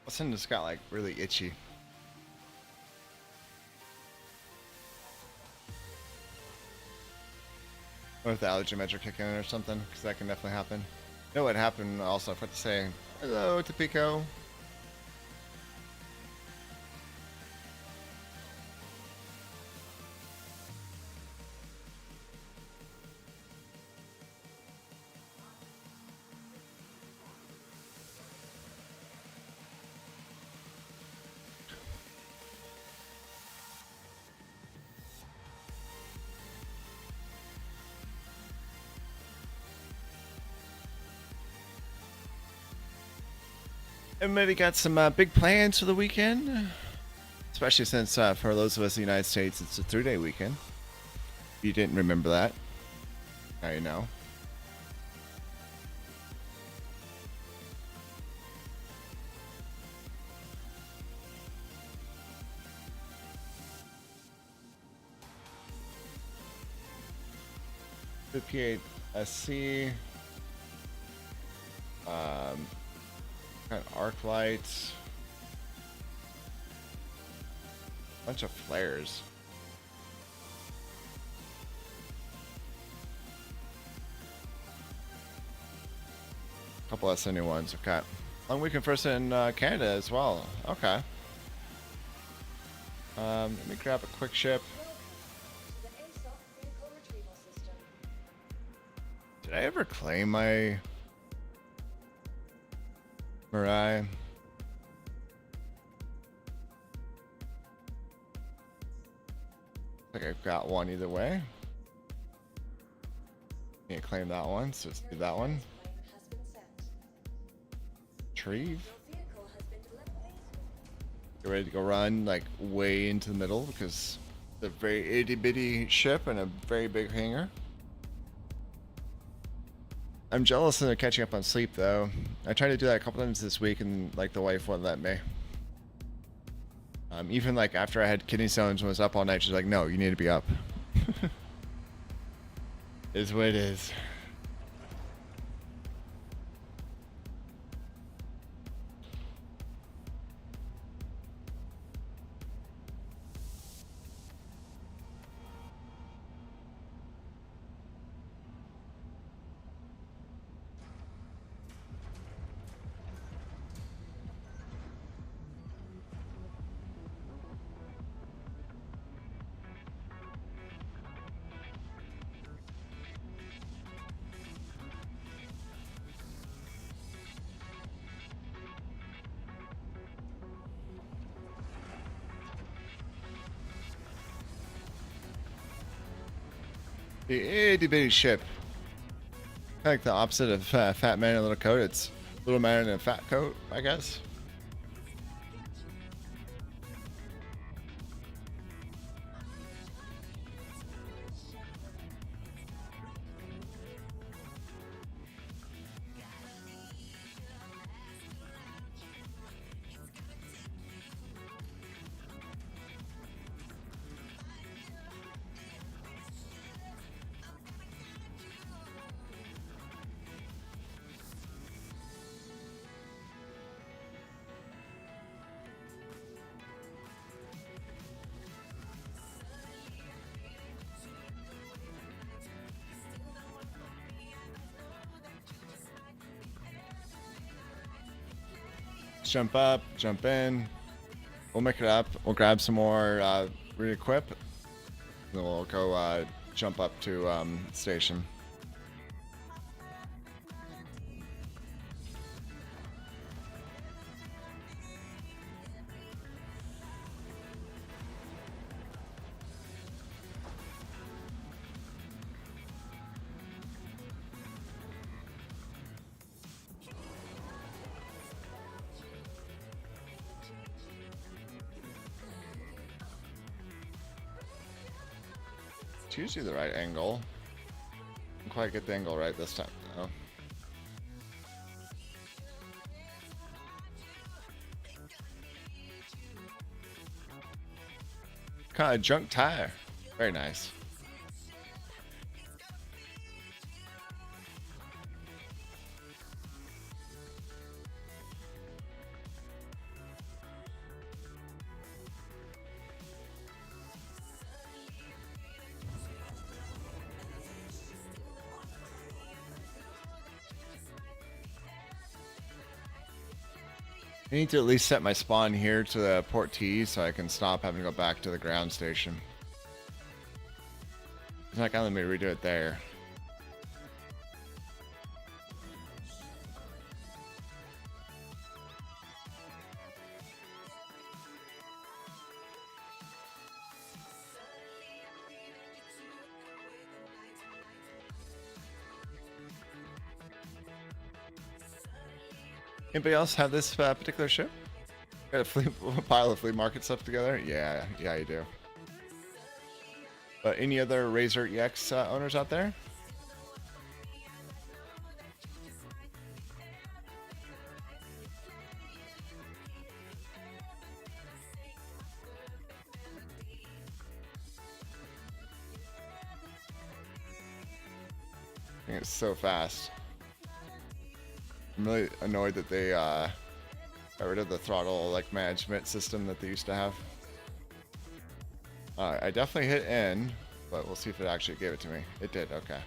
Listen, just got like really itchy. Or if the allergy meds are kicking in or something, because that can definitely happen. You know what happened also? I forgot to say hello to Pico. Everybody got some big plans for the weekend? Especially since for those of us in the United States, it's a 3-day weekend. If you didn't remember that, now you know. The P8SC. Kind of arc lights. Bunch of flares. Couple SN1s. Okay. Long weekend first in Canada as well. Okay. Let me grab a quick ship. Did I ever claim my Mirai? I think I've got one either way. Can't claim that one, so let's do that one. Retrieve. Get ready to go run like way into the middle because it's a very itty bitty ship and a very big hangar. I'm jealous of catching up on sleep though. I tried to do that a couple times this week and like the wife wouldn't let me. Even like after I had kidney stones and was up all night, she's like, no, you need to be up. Is what it is. The itty bitty ship. Kind of like the opposite of fat man in a little coat. It's little man in a fat coat, I guess. Jump up, jump in. We'll make it up. We'll grab some more re-equip. Then we'll go jump up to station. It's usually the right angle. Didn't quite get the angle right this time, though. Kind of junk tire. Very nice. I need to at least set my spawn here to the port T so I can stop having to go back to the ground station. It's not gonna let me redo it there. Anybody else have this particular ship? Got a pile of flea market stuff together? Yeah, you do. But any other Razor EX owners out there? I think it's so fast. I'm really annoyed that they got rid of the throttle like management system that they used to have. I definitely hit N, but we'll see if it actually gave it to me. It did, okay.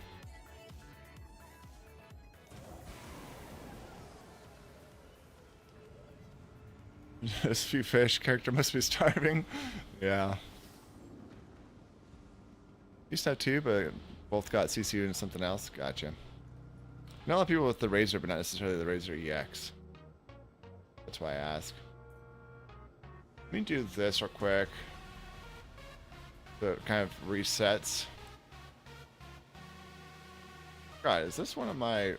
This few fish character must be starving. Yeah. Used to have two, but both got CCU into something else. Gotcha. Not a lot of people with the Razor, but not necessarily the Razor EX. That's why I ask. Let me do this real quick. So it kind of resets. God, is this one of my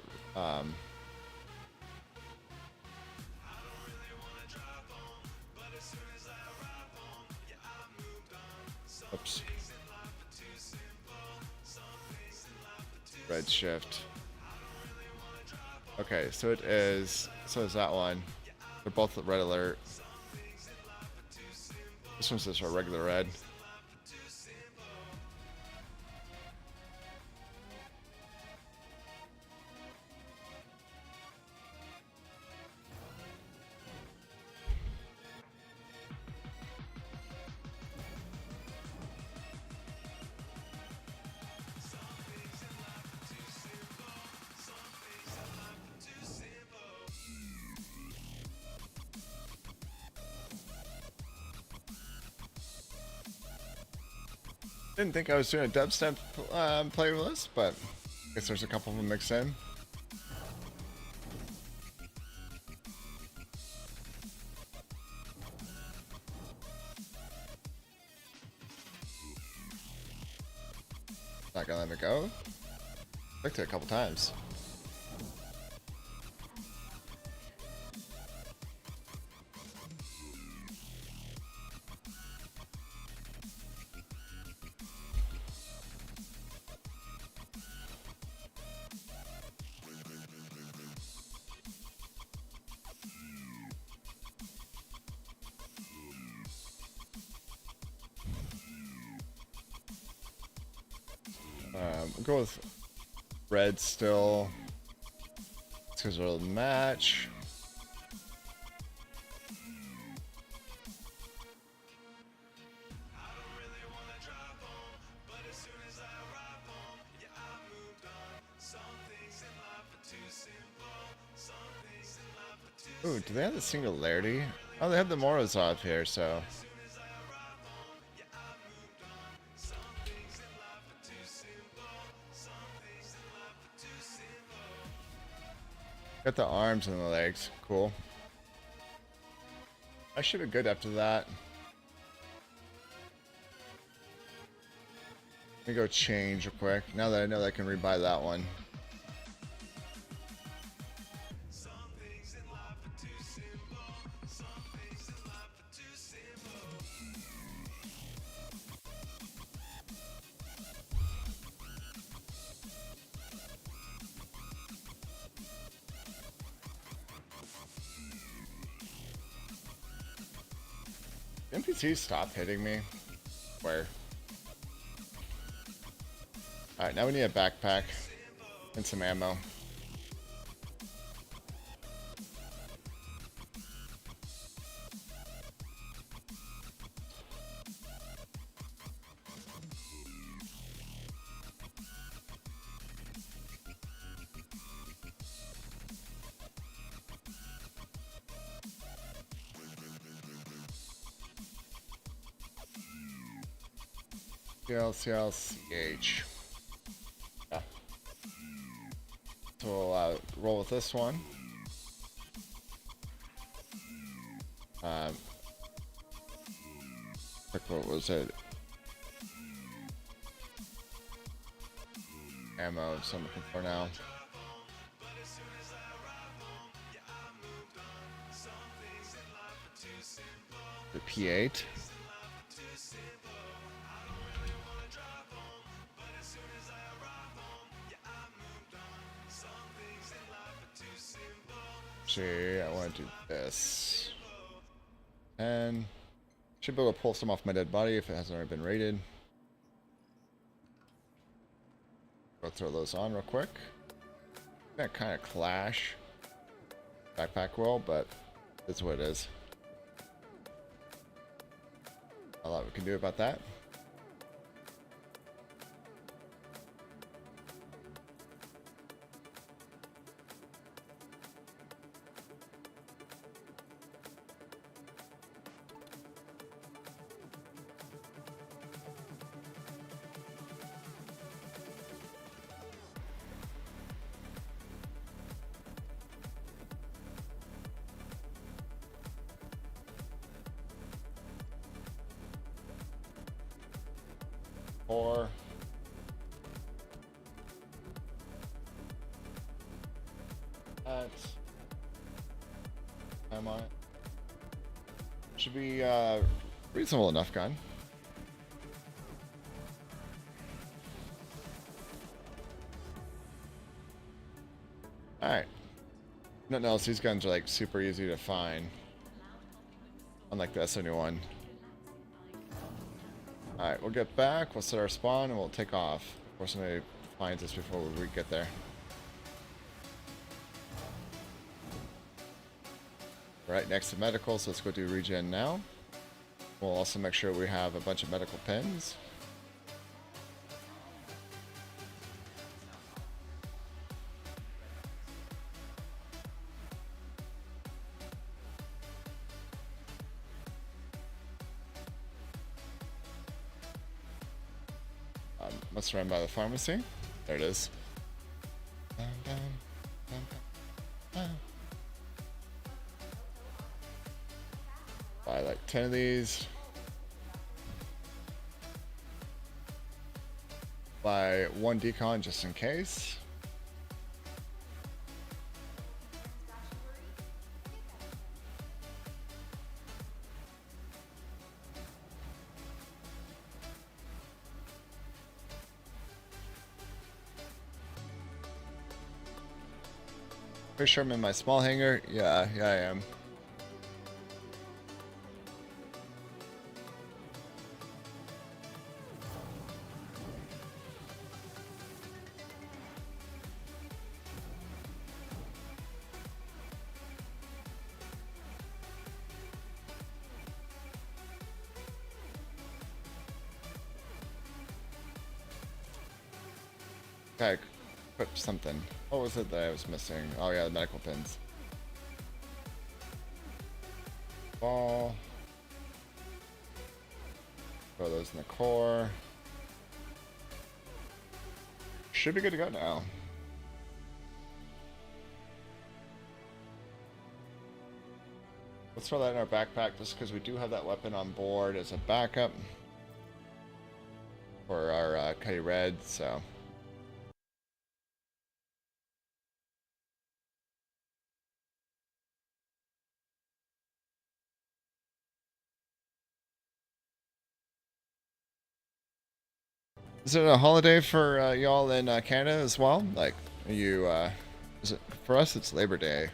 oops. Red shift. Okay, so it is. So is that one. They're both red alert. This one's just a regular red. Didn't think I was doing a dubstep playlist, but I guess there's a couple of them mixed in. Not gonna let me go. Clicked it a couple times. We'll go with red still. Because it'll match. Ooh, do they have the singularity? Oh, they have the Morozov here, so. Got the arms and the legs. Cool. I should be good after that. Let me go change real quick. Now that I know that I can rebuy that one. NPCs stop hitting me. Where? Alright, now we need a backpack and some ammo. CLCH. Yeah. So we'll roll with this one. What was it? Ammo, so I'm looking for now. The P8. See, I want to do this. And should be able to pull some off my dead body if it hasn't already been raided. Go throw those on real quick. That kind of clash. Backpack will, but that's what it is. A lot we can do about that. Or that am I should be reasonable enough gun. Alright. Nothing else, these guns are like super easy to find. Unlike the S71. Alright, we'll get back, we'll set our spawn, and we'll take off. Of course, somebody finds us before we get there. Right next to medical, so let's go do regen now. We'll also make sure we have a bunch of medical pins. Let's run by the pharmacy. There it is. Buy like 10 of these. Buy one decon just in case. Pretty sure I'm in my small hangar. Yeah, I am. Okay, equip something. What was it that I was missing? Oh yeah, the medical pins. Ball. Throw those in the core. Should be good to go now. Let's throw that in our backpack just because we do have that weapon on board as a backup for our Cuddy Red, so. Is it a holiday for y'all in Canada as well? Like, are you, is it, for us it's Labor Day.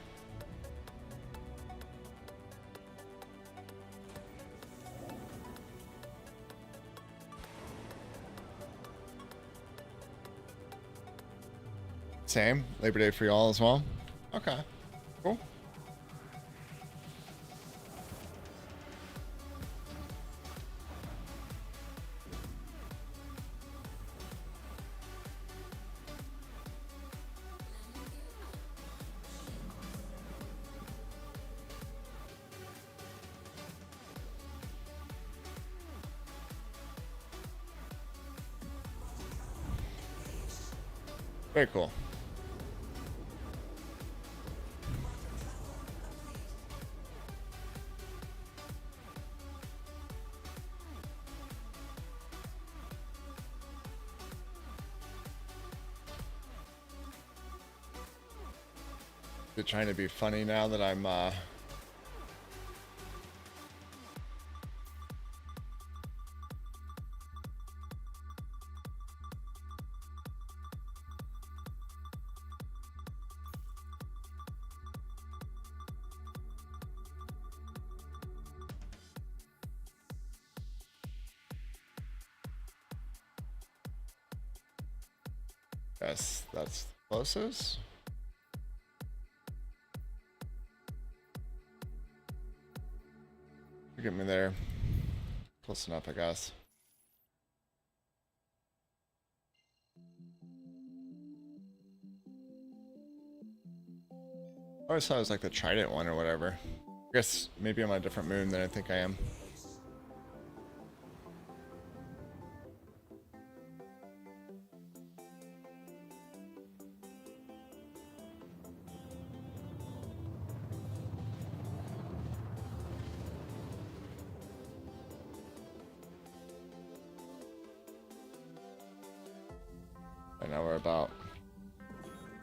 Same, Labor Day for y'all as well? Okay, cool. Very cool. They're trying to be funny now that I'm Yes, that's the closest. You get me there. Close enough, I guess. I always thought it was like the Trident one or whatever. I guess maybe I'm on a different moon than I think I am. And now we're about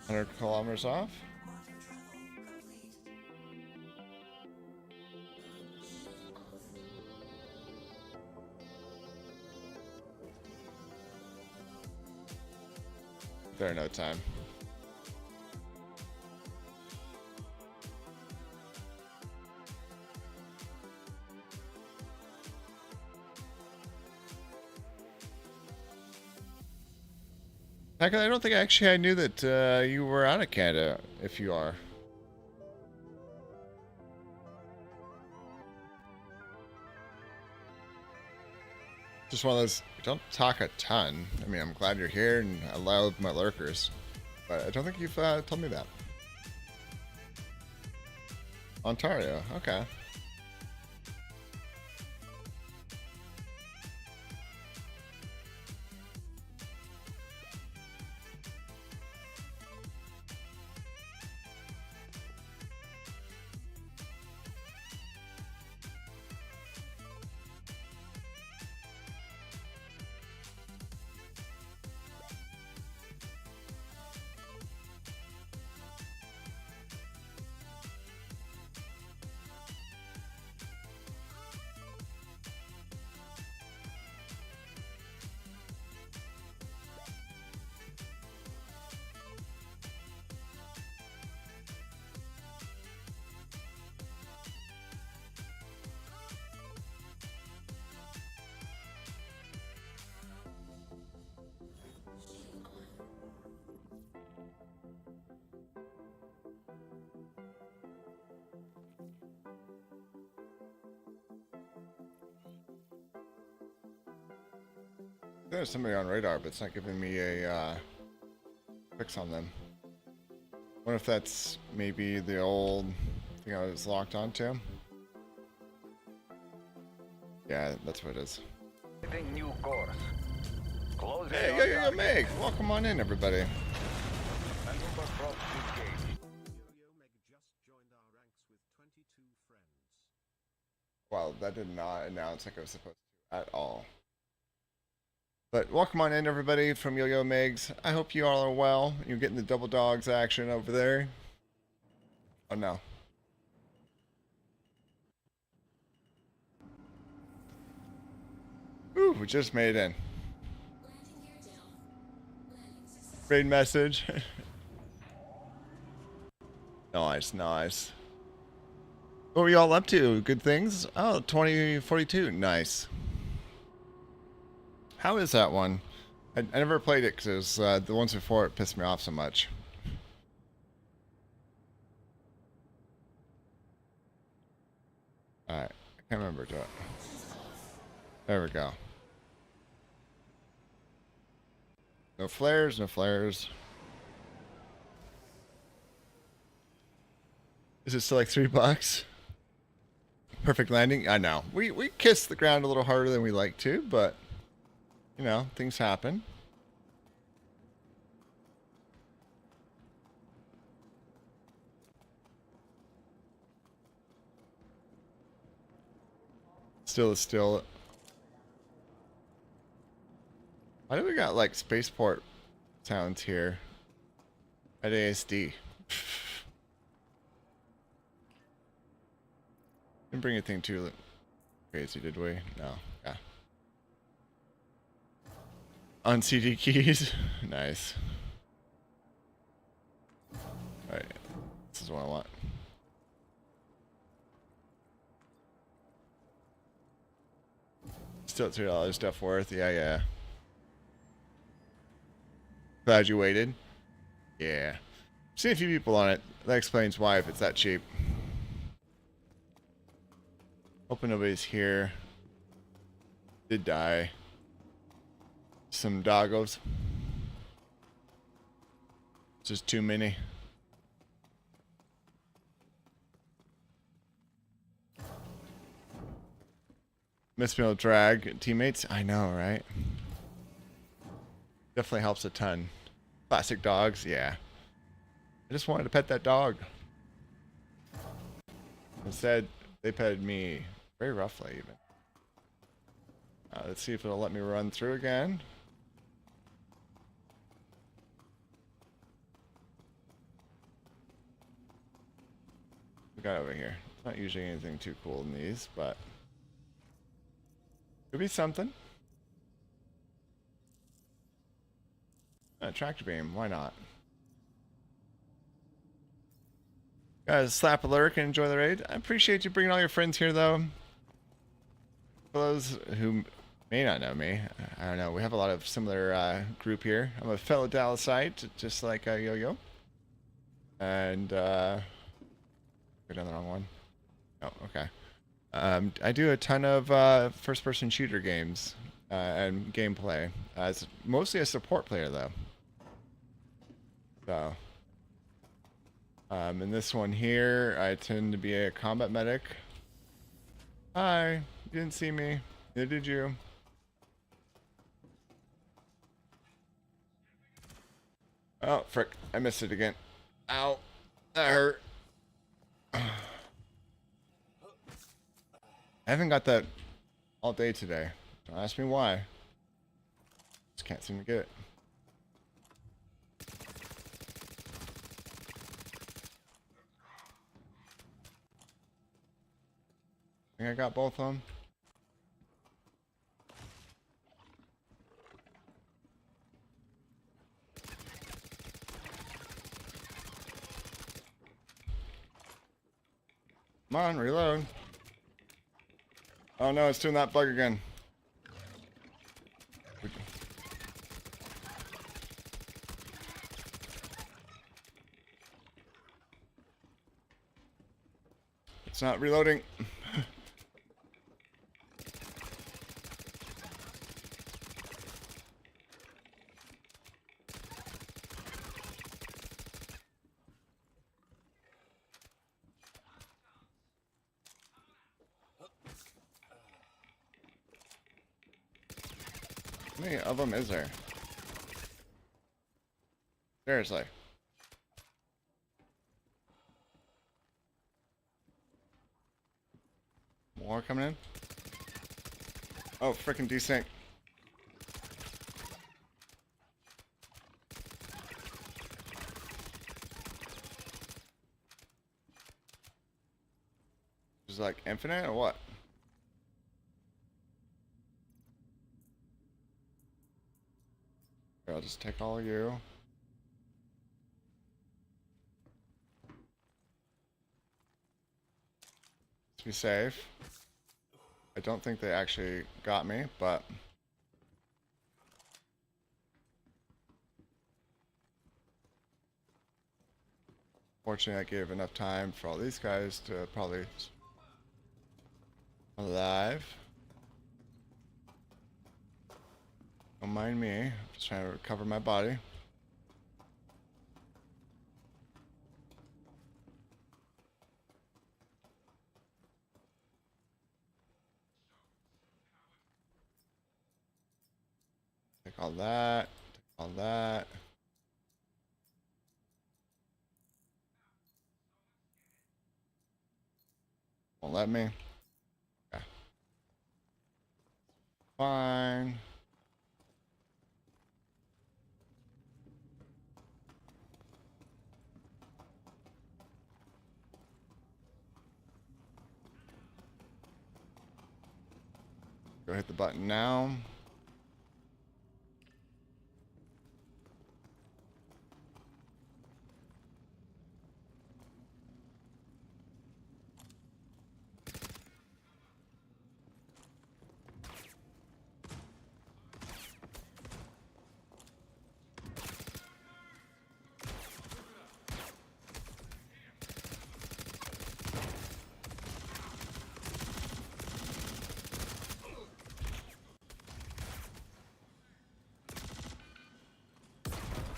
100 kilometers off. There, no time. Heck, I don't think actually I knew that you were out of Canada, if you are. Just one of those, I don't talk a ton. I mean, I'm glad you're here and I love my lurkers. But I don't think you've told me that. Ontario, okay. There's somebody on radar, but it's not giving me a fix on them. Wonder if that's maybe the old thing I was locked onto. Yeah, that's what it is. New course. Closing Hey, on yo, Meg! Welcome on in, everybody. Maneuver approach engaged. Yo-Yo Meg just joined our ranks with 22 friends. Well, that did not announce like I was supposed to at all. But welcome on in, everybody, from Yo-Yo Megs. I hope you all are well. You're getting the double dogs action over there. Oh, no. Ooh, we just made it in. Great message. Nice, nice. What were y'all up to? Good things? Oh, 2042. Nice. How is that one? I never played it because the ones before it pissed me off so much. Alright, I can't remember to it. There we go. No flares, no flares. Is it still like $3? Perfect landing? I know. We kissed the ground a little harder than we like to, but you know, things happen. Still. Why do we got like spaceport sounds here at ASD? Didn't bring anything too crazy, did we? No. Yeah. On CD keys. Nice. Alright. This is what I want. Still at $3 stuff worth. Yeah. Glad you waited. Yeah. Seen a few people on it. That explains why if it's that cheap. Hope nobody's here. Did die. Some doggos. Just too many. Misspelled drag teammates. I know, right? Definitely helps a ton. Classic dogs, yeah. I just wanted to pet that dog. Instead, they petted me very roughly, even. Let's see if it'll let me run through again. We got over here. Not usually anything too cool in these, but could be something. Tractor beam, why not? Guys, slap a lurk and enjoy the raid. I appreciate you bringing all your friends here, though. For those who may not know me. I don't know. We have a lot of similar group here. I'm a fellow Dallasite, just like Yo-Yo. And, go down the wrong one. Oh, okay. I do a ton of first-person shooter games and gameplay. It's mostly a support player, though. So, in this one here, I tend to be a combat medic. Hi, you didn't see me. Neither did you. Oh, frick. I missed it again. Ow. That hurt. I haven't got that all day today. Don't ask me why. Just can't seem to get it. I think I got both of them. Come on, reload. Oh no, it's doing that bug again. It's not reloading. How many of them is there? Seriously. More coming in? Oh, freaking desync. Is it like infinite or what? Here, I'll just take all of you. Let's be safe. I don't think they actually got me, but fortunately I gave enough time for all these guys to probably alive. Don't mind me. I'm just trying to recover my body. Take all that. Take all that. Won't let me. Okay. Fine. Go hit the button now.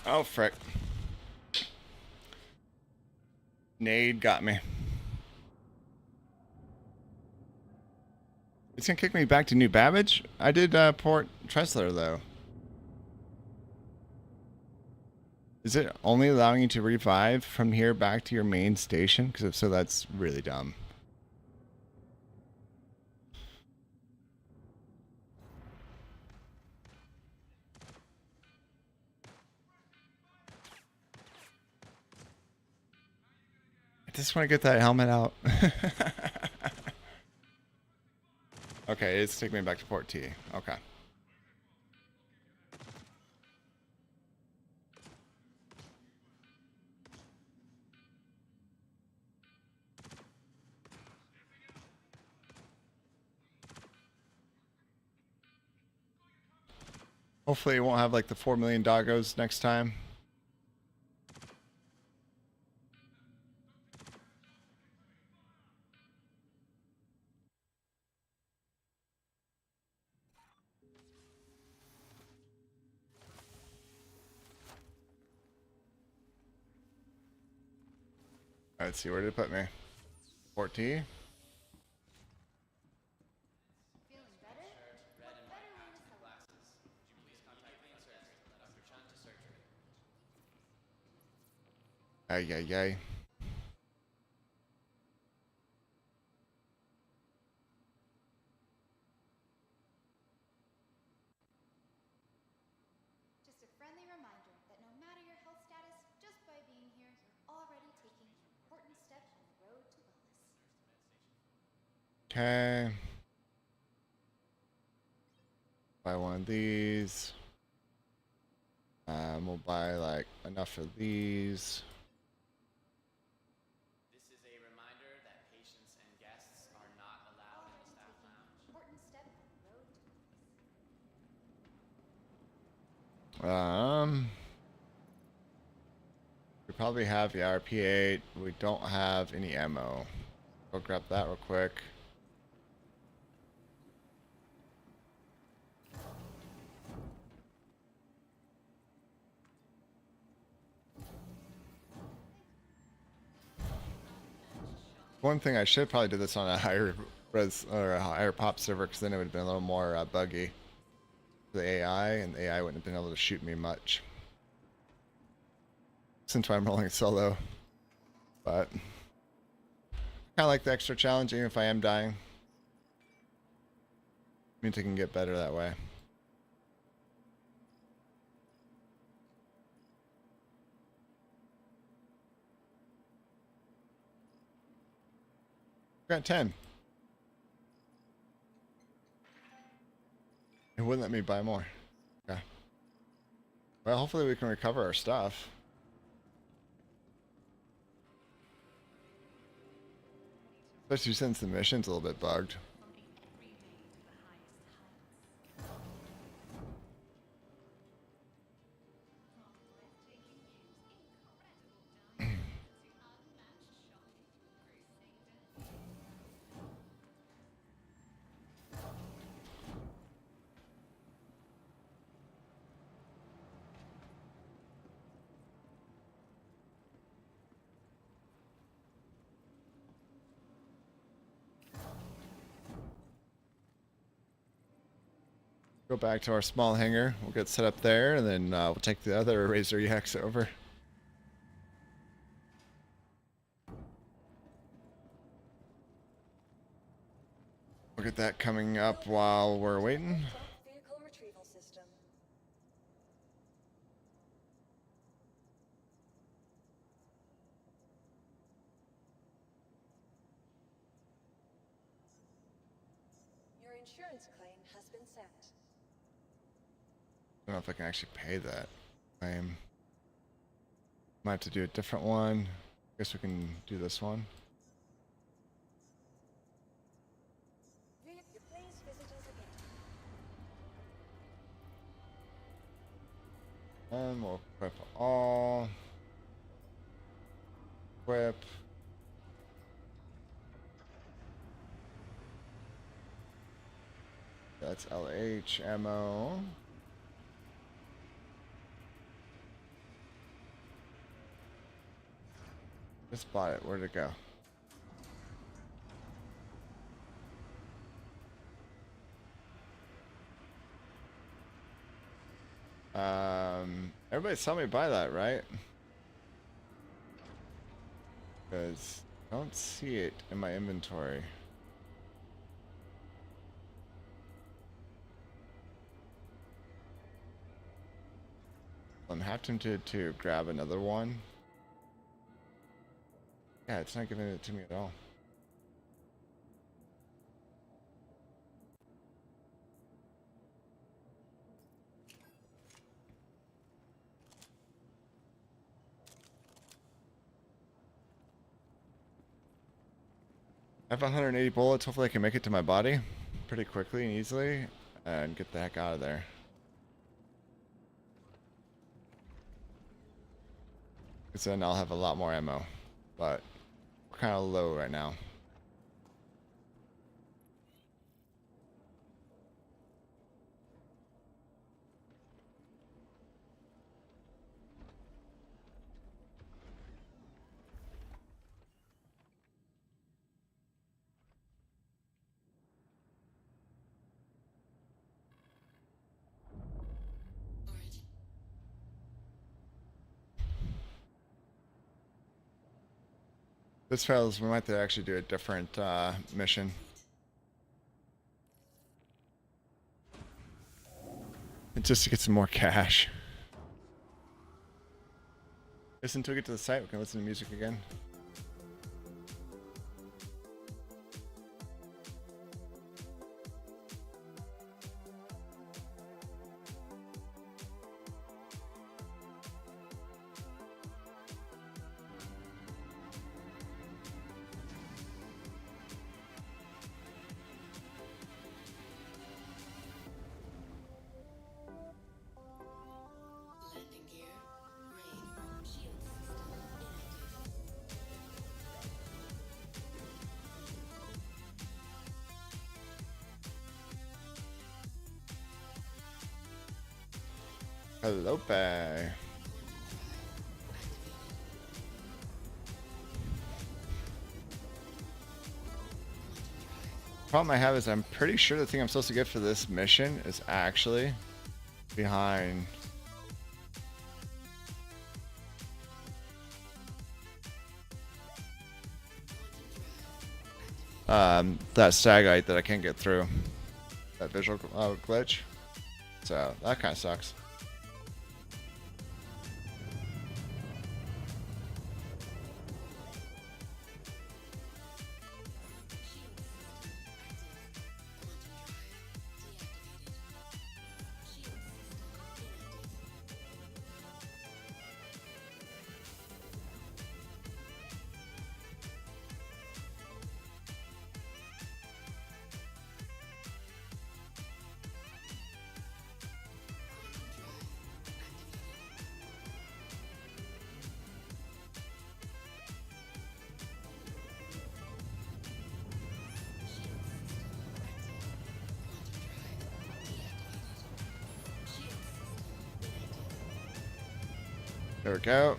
Oh, frick. Nade got me. It's gonna kick me back to New Babbage? I did port Tressler though. Is it only allowing you to revive from here back to your main station? Because if so, that's really dumb. I just want to get that helmet out. Okay, it's taking me back to Port T. Okay. Hopefully, it won't have like the 4 million doggos next time. Let's see, where did it put me? 14. Ay, ay, ay. Just a friendly reminder that no matter your health status, just by being here, you're already taking an important step on the road to wellness. Okay. Buy one of these. We'll buy like enough of these. This is a reminder that patients and guests are not allowed in the staff lounge. Important step on the road to wellness. We probably have the RP8. We don't have any ammo. Go grab that real quick. One thing I should probably do this on a higher res or a higher pop server, because then it would have been a little more buggy for the AI, and the AI wouldn't have been able to shoot me much. Since I'm rolling solo, but kind of like the extra challenge, even if I am dying. Means I can get better that way. Got 10. It wouldn't let me buy more. Okay. Well, hopefully we can recover our stuff. Especially since the mission's a little bit bugged. Go back to our small hangar. We'll get set up there, and then we'll take the other Razor Yaks over. We'll get that coming up while we're waiting. Vehicle retrieval system. Your insurance claim has been sent. I don't know if I can actually pay that claim. Might have to do a different one. Guess we can do this one. Please visit us again. And we'll equip all. Equip. That's LH ammo. Just bought it. Where'd it go? Everybody saw me buy that, right? Because I don't see it in my inventory. I'm half tempted to grab another one. Yeah, it's not giving it to me at all. I have 180 bullets. Hopefully I can make it to my body pretty quickly and easily and get the heck out of there. Because then I'll have a lot more ammo. But we're kind of low right now. This fails, we might have to actually do a different mission. And just to get some more cash. Listen until we get to the site, we can listen to music again. Landing gear, rain, shield system inactive. Hello, Bay. Problem I have is I'm pretty sure the thing I'm supposed to get for this mission is actually behind. That stagite that I can't get through. That visual glitch. So that kind of sucks. There we go.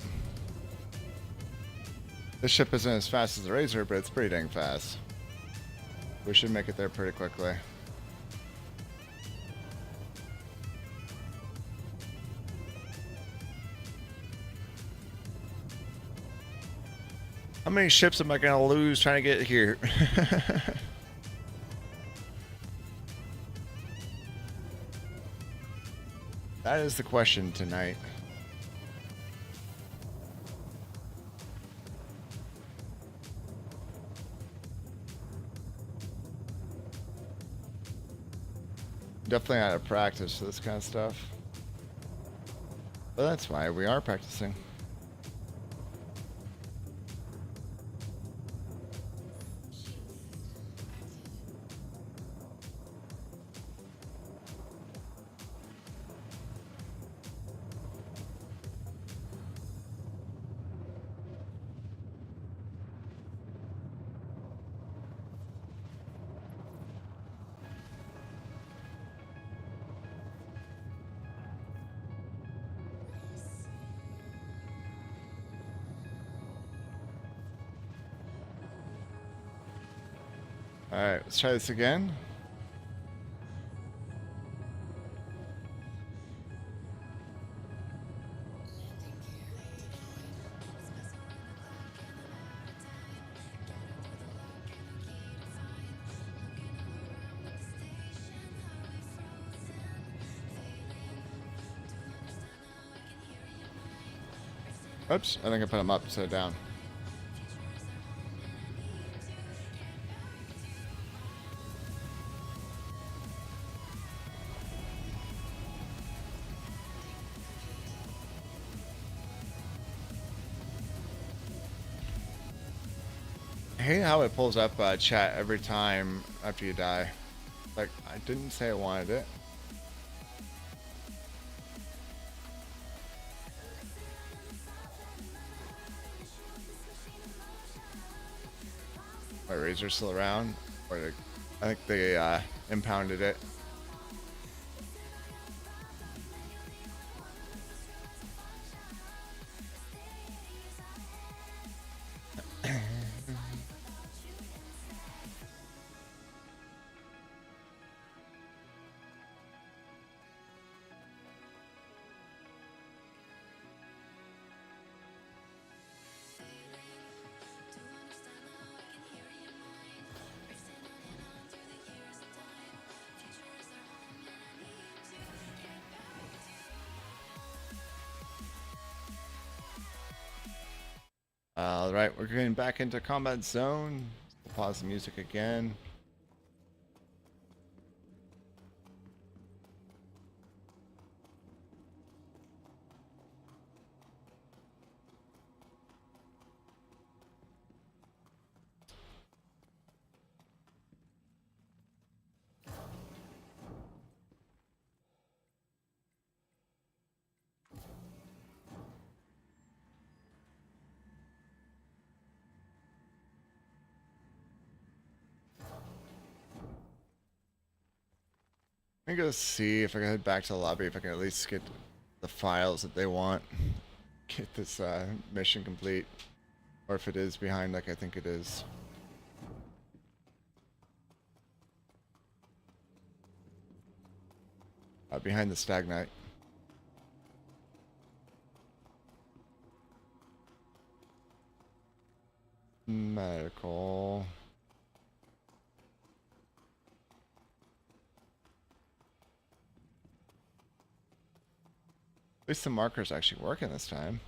This ship isn't as fast as the Razor, but it's pretty dang fast. We should make it there pretty quickly. How many ships am I going to lose trying to get here? That is the question tonight. Definitely out of practice for this kind of stuff. But that's why we are practicing. Alright, let's try this again. Oops, I think I put them upside down. I hate how it pulls up chat every time after you die. Like, I didn't say I wanted it. My Razor's still around. Or I think they impounded it. Alright, we're getting back into combat zone. Pause the music again. Let me go see if I can head back to the lobby, if I can at least get the files that they want. Get this mission complete. Or if it is behind like I think it is. Behind the Stagnite. Medical. At least the marker's actually working this time.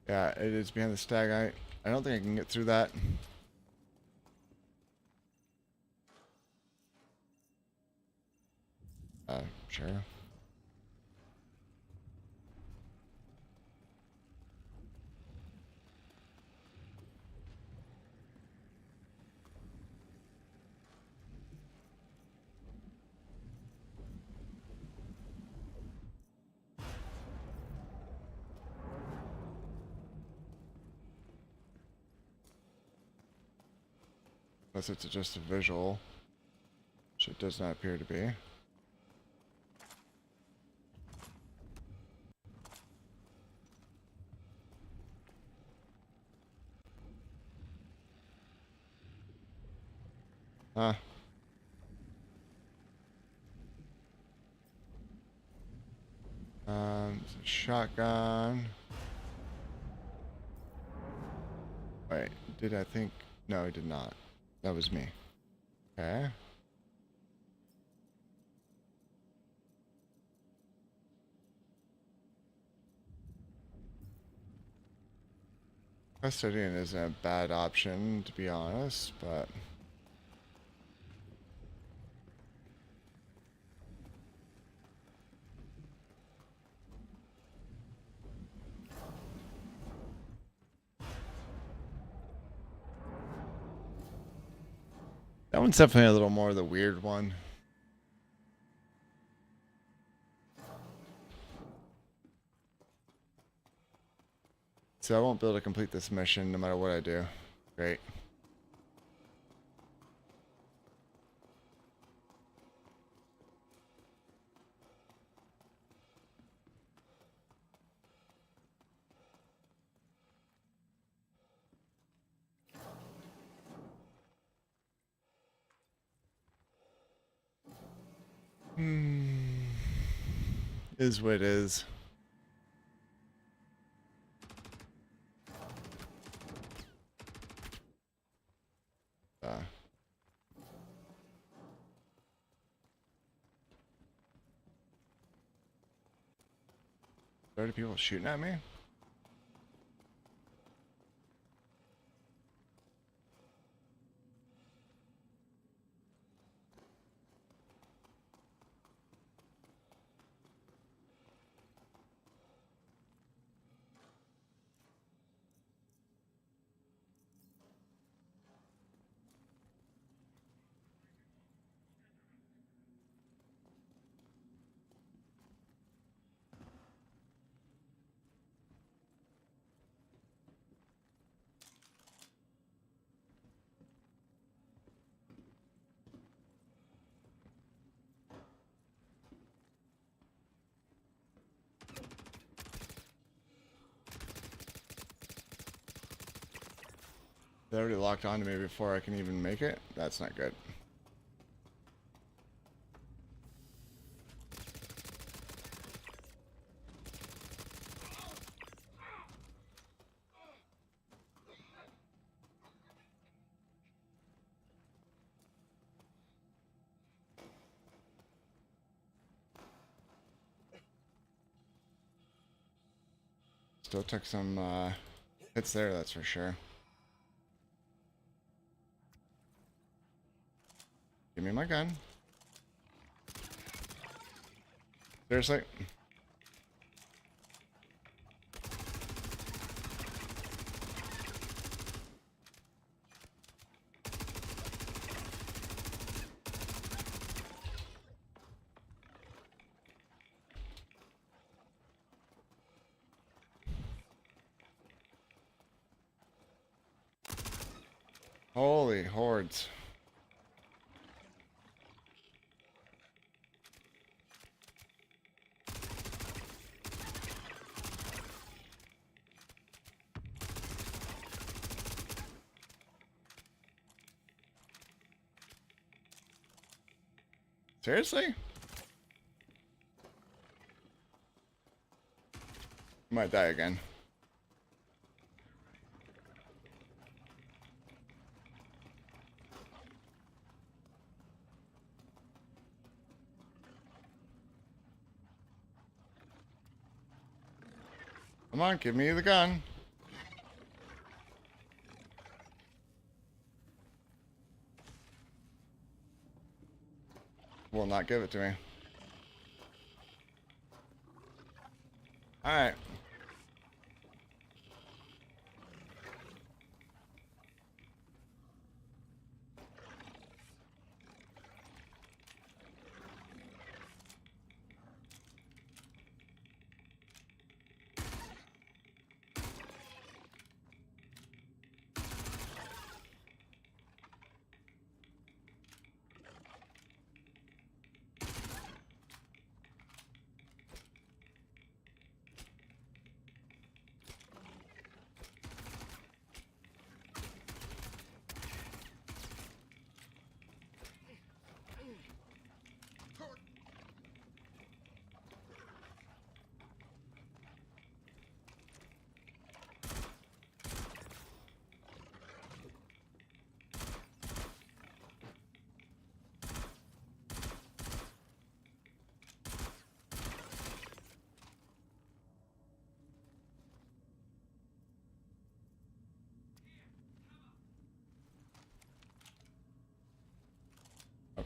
Yeah, it is behind the Stagnite. I don't think I can get through that. Sure. Unless it's just a visual, which it does not appear to be. Huh. Shotgun. Wait, did I think? No, I did not. That was me. Okay. Custodian isn't a bad option, to be honest, but... that one's definitely a little more the weird one. So I won't be able to complete this mission no matter what I do. Great. Is what it is. Uh. 30 people shooting at me? They already locked onto me before I can even make it. That's not good. Still took some hits there, that's for sure. Give me my gun. Seriously? Holy hordes. Seriously? Might die again. Come on, give me the gun. Will not give it to me. Alright.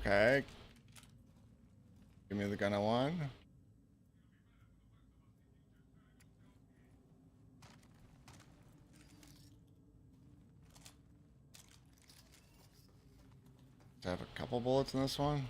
Okay. Give me the gun I want. Do I have a couple bullets in this one?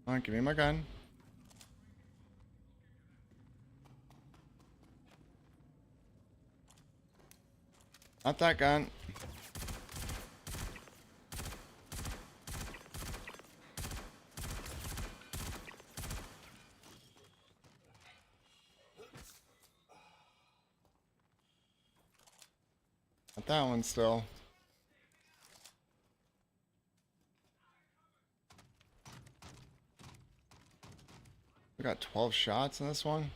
Come on, give me my gun. Not that gun. Not that one still. We got 12 shots in this one.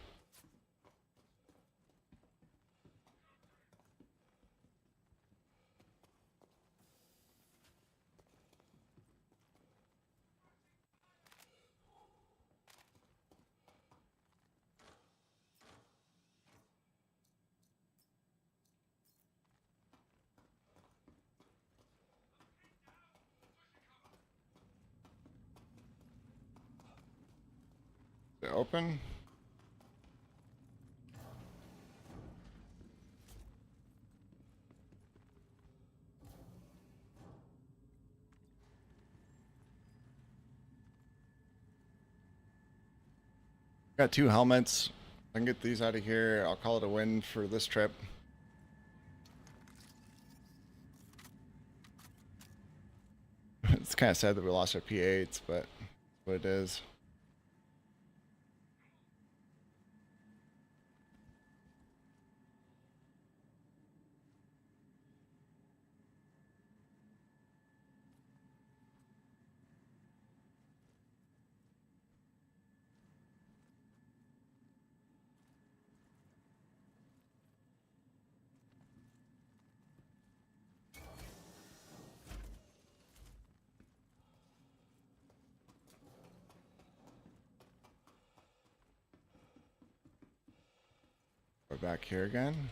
Is it open? Got 2 helmets. I can get these out of here. I'll call it a win for this trip. It's kind of sad that we lost our P8s, but that's what it is. We're back here again.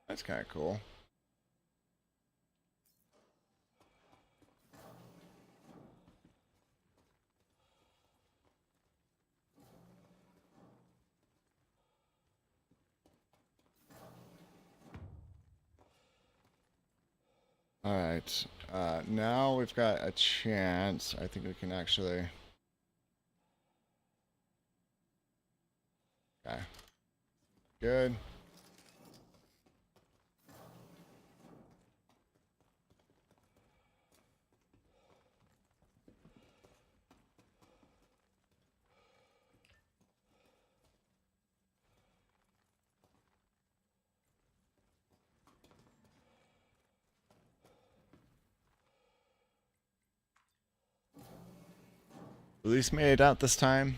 That's kind of cool. All right, now we've got a chance. I think we can actually. Okay. Good. At least made it out this time.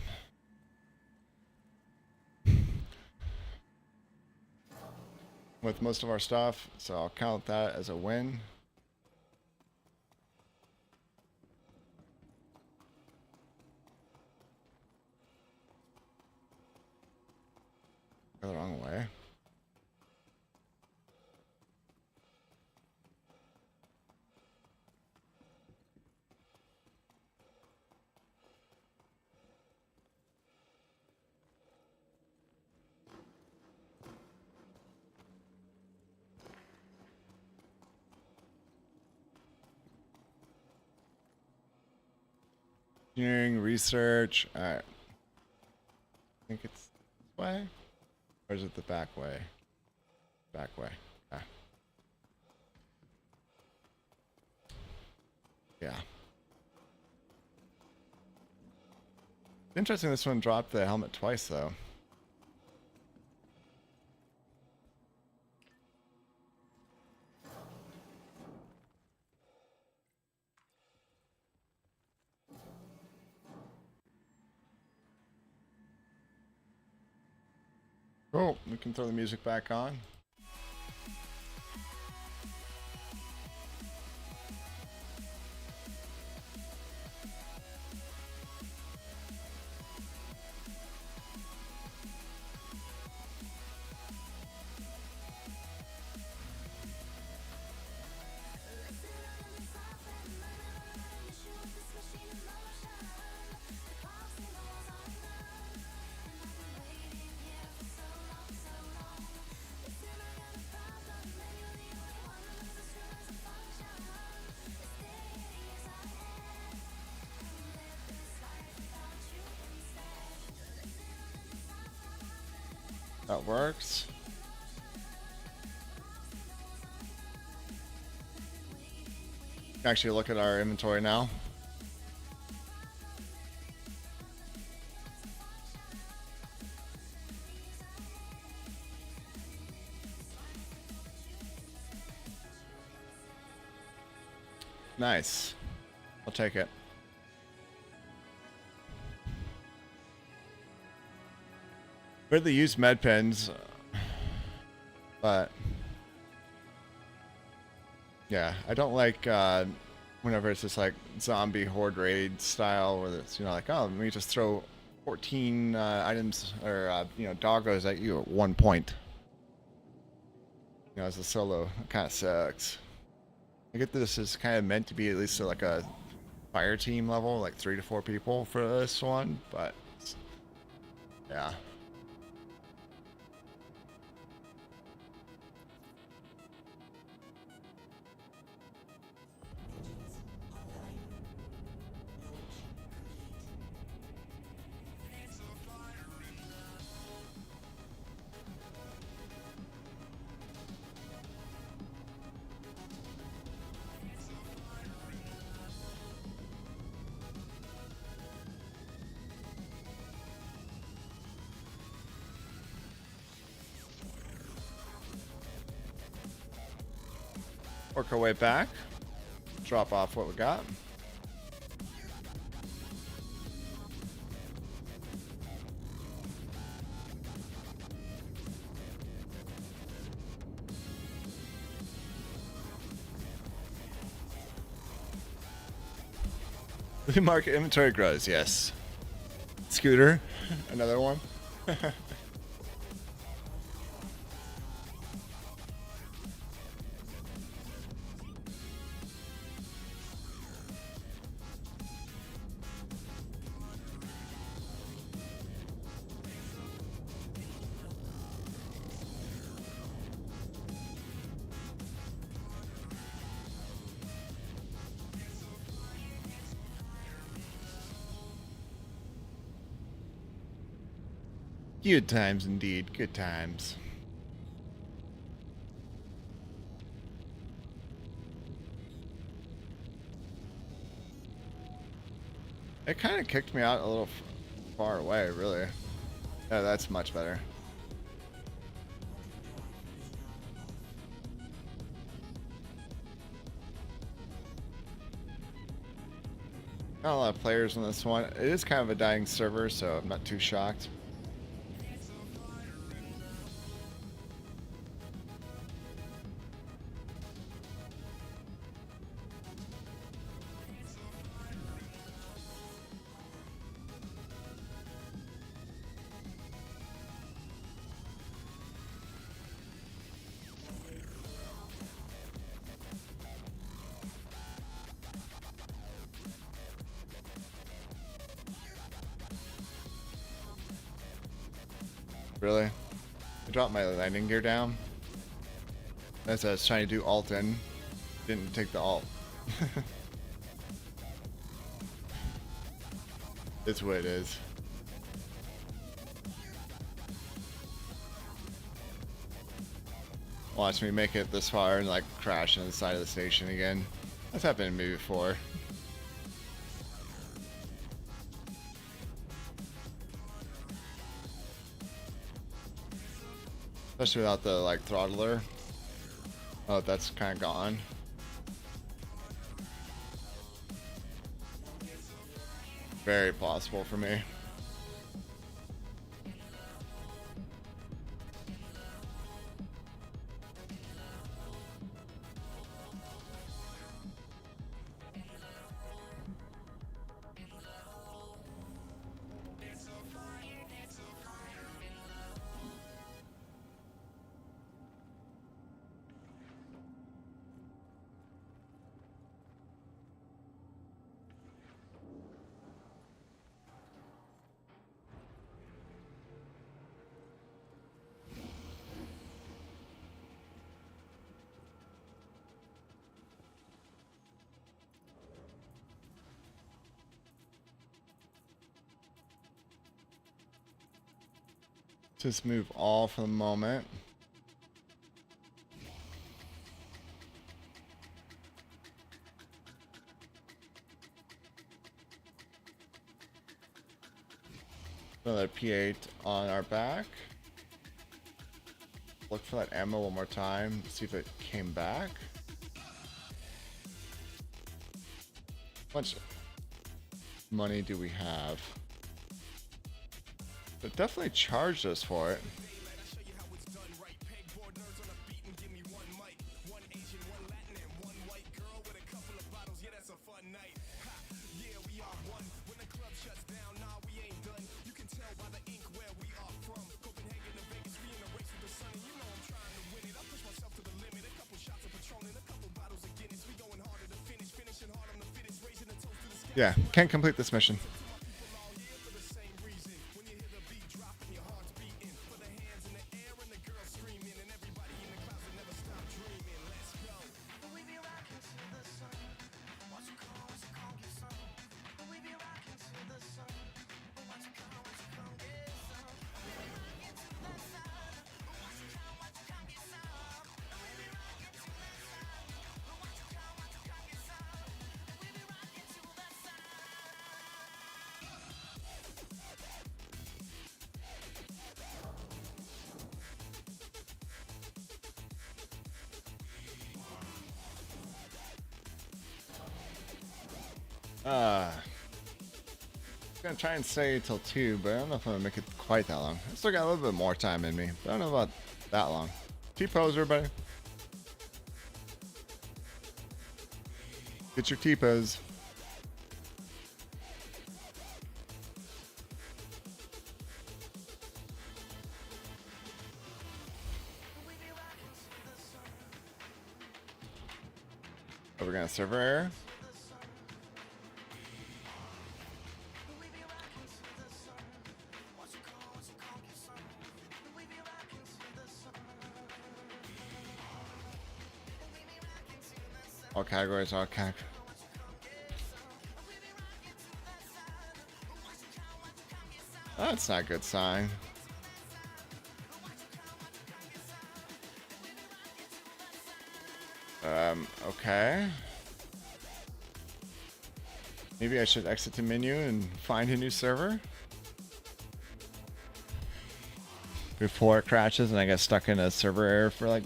With most of our stuff, so I'll count that as a win. Go the wrong way. Engineering, research. All right. I think it's this way. Or is it the back way? Back way. Okay. Yeah. Interesting this one dropped the helmet twice though. Oh, we can throw the music back on. That works. Actually look at our inventory now. Nice. I'll take it. Weirdly used med pens, but yeah, I don't like whenever it's just like zombie horde raid style, where it's, you know, like, oh, let me just throw 14 items or you know, doggos at you at one point. You know, as a solo, it kind of sucks. I get this is kind of meant to be at least like a fire team level, like 3 to 4 people for this one, but yeah. Work our way back. Drop off what we got. The market inventory grows, yes. Scooter, another one. Good times indeed, good times. It kind of kicked me out a little far away, really. Yeah, that's much better. Not a lot of players on this one. It is kind of a dying server, so I'm not too shocked. Really? I dropped my landing gear down as I was trying to do alt in. Didn't take the alt. It's what it is. Watch me make it this far and like crash on the side of the station again. That's happened to me before. Especially without the like throttler. Oh, that's kind of gone. Very possible for me. Just move all for the moment. Another P8 on our back. Look for that ammo one more time. See if it came back. How much money do we have? They definitely charged us for it. Yeah, can't complete this mission. Gonna try and stay till 2, but I don't know if I'm gonna make it quite that long. I still got a little bit more time in me, but I don't know about that long. T-pose, everybody. Get your T-pose. Oh, we're gonna server error. All categories, all categories. That's not a good sign. Okay. Maybe I should exit the menu and find a new server before it crashes and I get stuck in a server error for like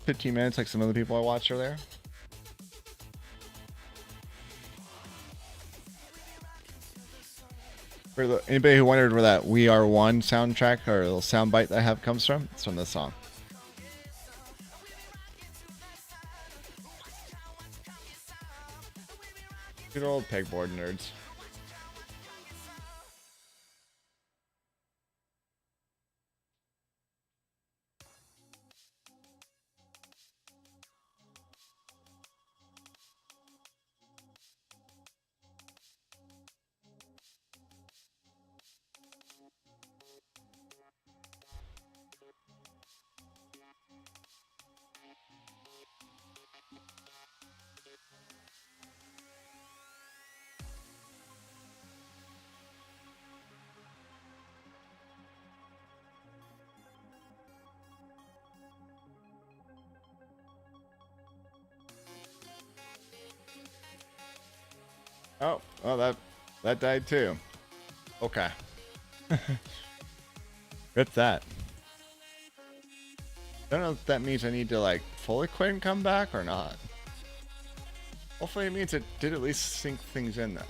15 minutes like some other people I watch over there. For anybody who wondered where that "We Are One" soundtrack or little soundbite that I have comes from, it's from this song. Good old pegboard nerds. Oh, that died too. Okay. Rip that. I don't know if that means I need to like fully quit and come back or not. Hopefully it means it did at least sync things in though.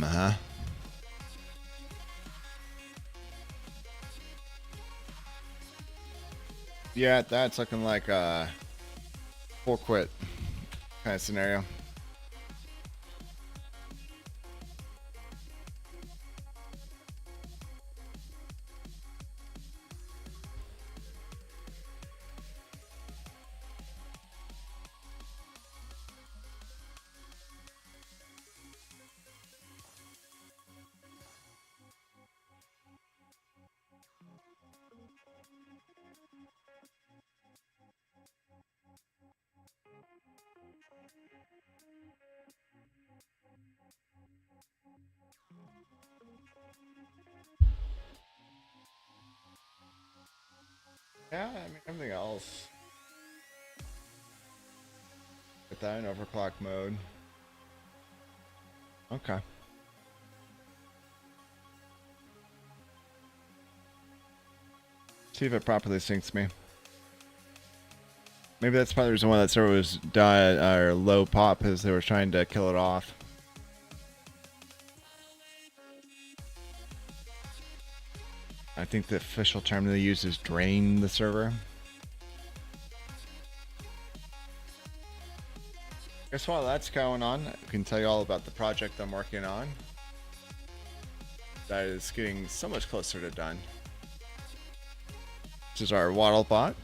Huh? Yeah, that's looking like a full quit kind of scenario. Yeah, I mean everything else. Get that in overclock mode. Okay. See if it properly syncs me. Maybe that's probably the reason why that server was or low pop, is they were trying to kill it off. I think the official term they use is drain the server. Guess while that's going on, I can tell you all about the project I'm working on. That is getting so much closer to done. This is our Waddle bot.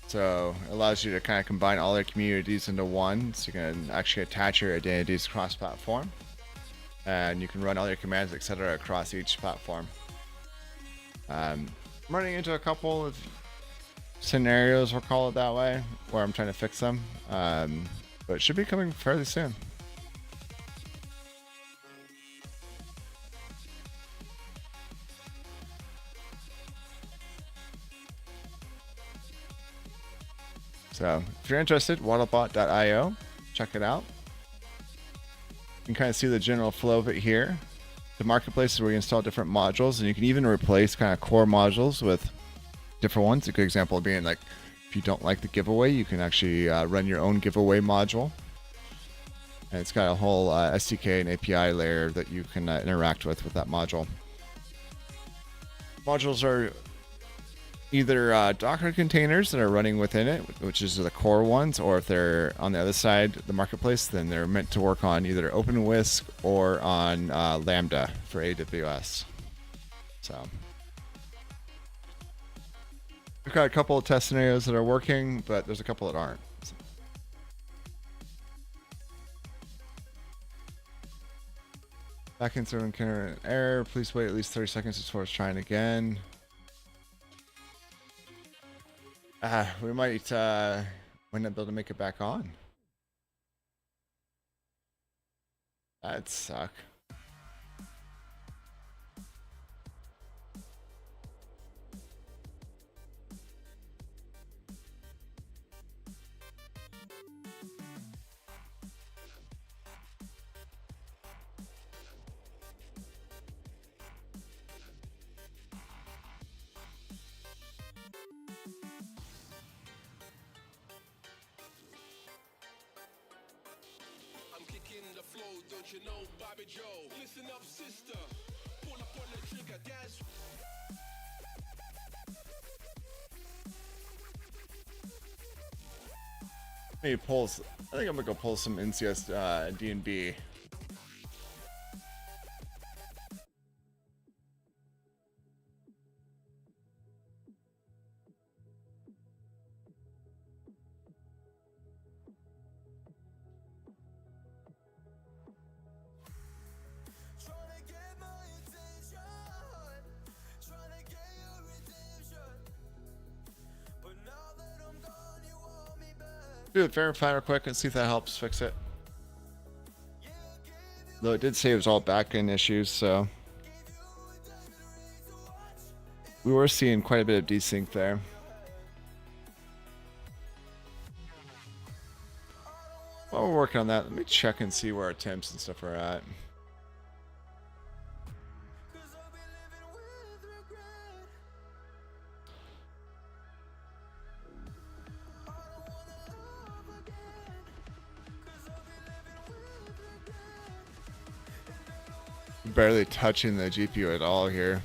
So it allows you to kind of combine all your communities into one, so you can actually attach your identities cross-platform, and you can run all your commands, etc., across each platform. I'm running into a couple of scenarios, we'll call it that way, where I'm trying to fix them, but it should be coming fairly soon. So if you're interested, waddlebot.io, check it out. You can kind of see the general flow of it here. The marketplace is where you install different modules, and you can even replace kind of core modules with different ones. A good example being, like, if you don't like the giveaway, you can actually run your own giveaway module. And it's got a whole SDK and API layer that you can interact with that module. Modules are either Docker containers that are running within it, which is the core ones, or if they're on the other side, the marketplace, then they're meant to work on either OpenWhisk or on Lambda for AWS. So we've got a couple of test scenarios that are working, but there's a couple that aren't. So. Backend server encounter an error. Please wait at least 30 seconds before it's trying again. We might not be able to make it back on. That'd suck. Don't you know Bobby Joe? Listen up, sister. Pull up on the trigger, dance. Maybe pulls. I think I'm gonna go pull some NCS D&B. Do it, verify real quick and see if that helps fix it. Though it did say it was all back-end issues, so we were seeing quite a bit of desync there. While we're working on that, let me check and see where our temps and stuff are at. Barely touching the GPU at all here.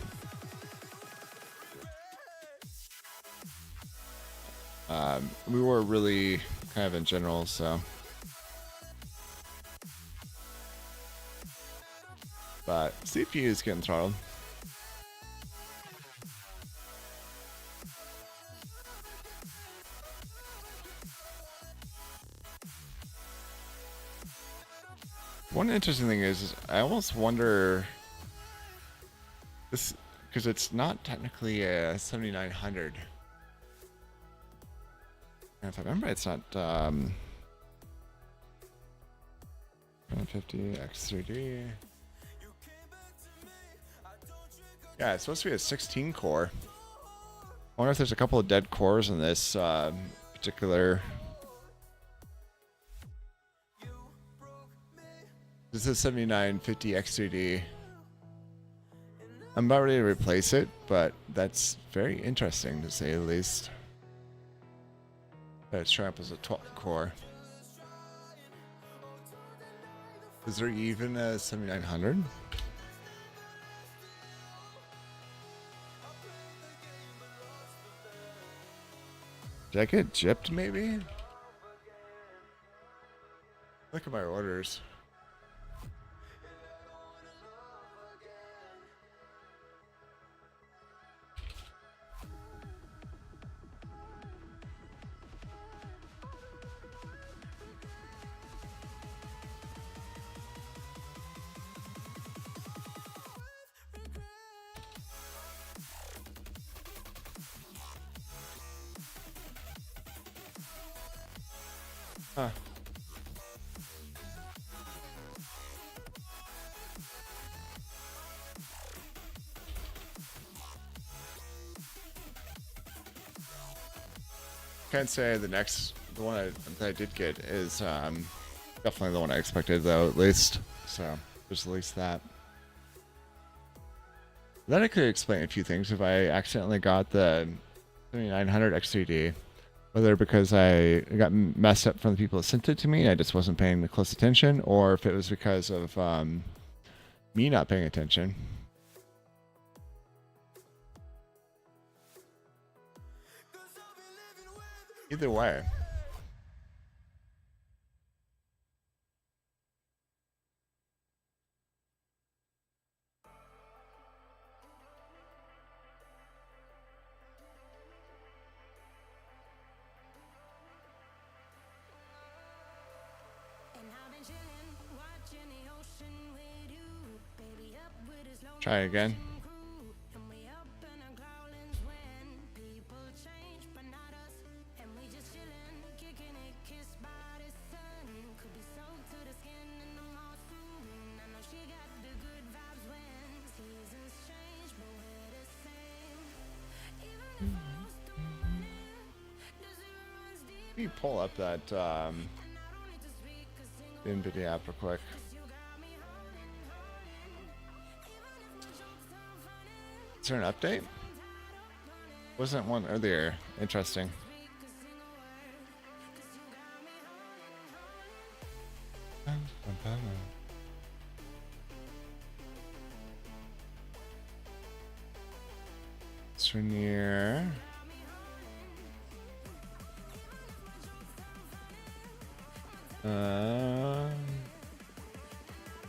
We were really kind of in general, so. But CPU is getting throttled. One interesting thing is I almost wonder this, because it's not technically a 7900. And if I remember, it's not 150 X3D. Yeah, it's supposed to be a 16 core. wonder if there's a couple of dead cores in this particular. This is 7950 X3D. I'm about ready to replace it, but that's very interesting to say the least. That it's showing up as a 12 core. Is there even a 7900? Did I get gypped maybe? Look at my orders. Huh. Can't say the one that I did get is definitely the one I expected though, at least. So there's at least that. That I could explain a few things if I accidentally got the 7900 X3D. Whether because I got messed up from the people that sent it to me and I just wasn't paying the close attention, or if it was because of me not paying attention. Either way. Try again. Let me pull up that NVIDIA app real quick. Is there an update? Wasn't one earlier. Interesting. Souvenir.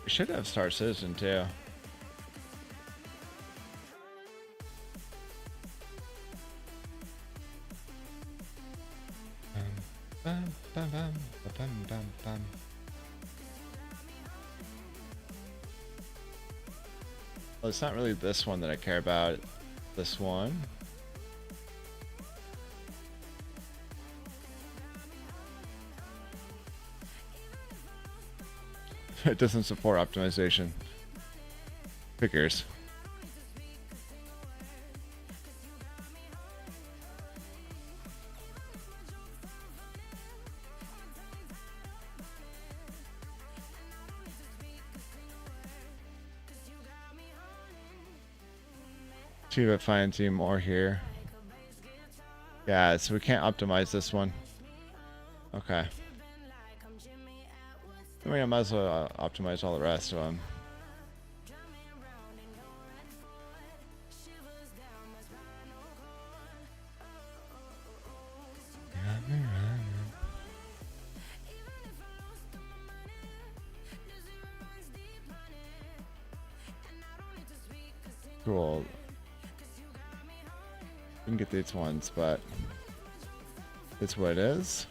We should have Star Citizen too. Well, it's not really this one that I care about. This one. It doesn't support optimization. Figures. See if it finds you more here. Yeah, so we can't optimize this one. Okay. I mean, I might as well optimize all the rest of them. Cool. We can get these ones, but it's what it is.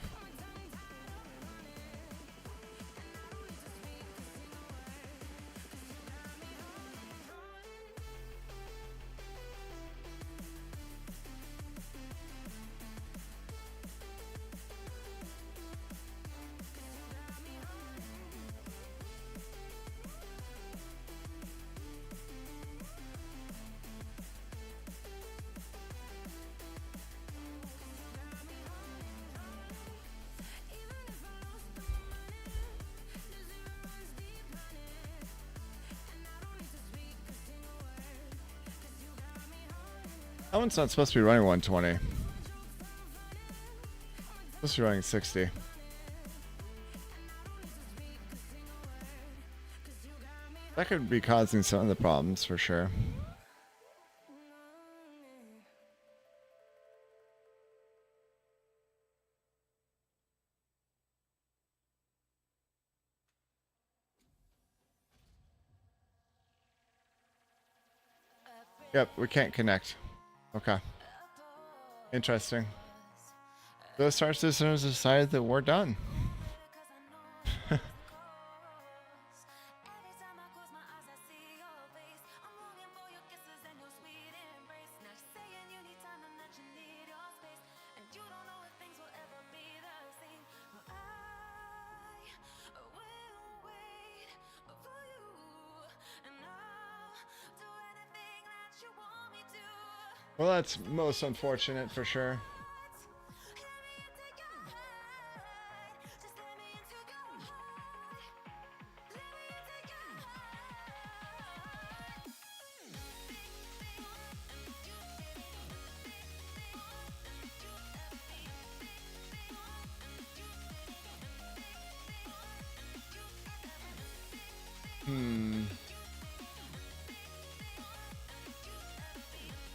That one's not supposed to be running 120. Supposed to be running 60. That could be causing some of the problems for sure. Yep, we can't connect. Okay. Interesting. The Star Systems decided that we're done. Well, that's most unfortunate for sure.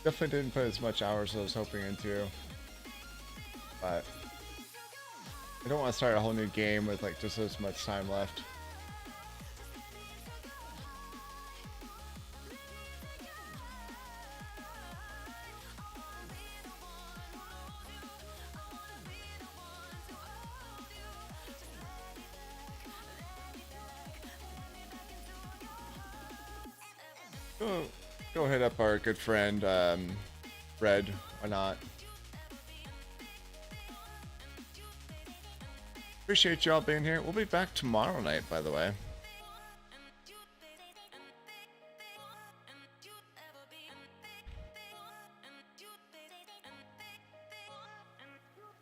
Definitely didn't put as much hours as I was hoping into. But I don't want to start a whole new game with like just as much time left. Go hit up our good friend Red. Why not? Appreciate y'all being here. We'll be back tomorrow night, by the way.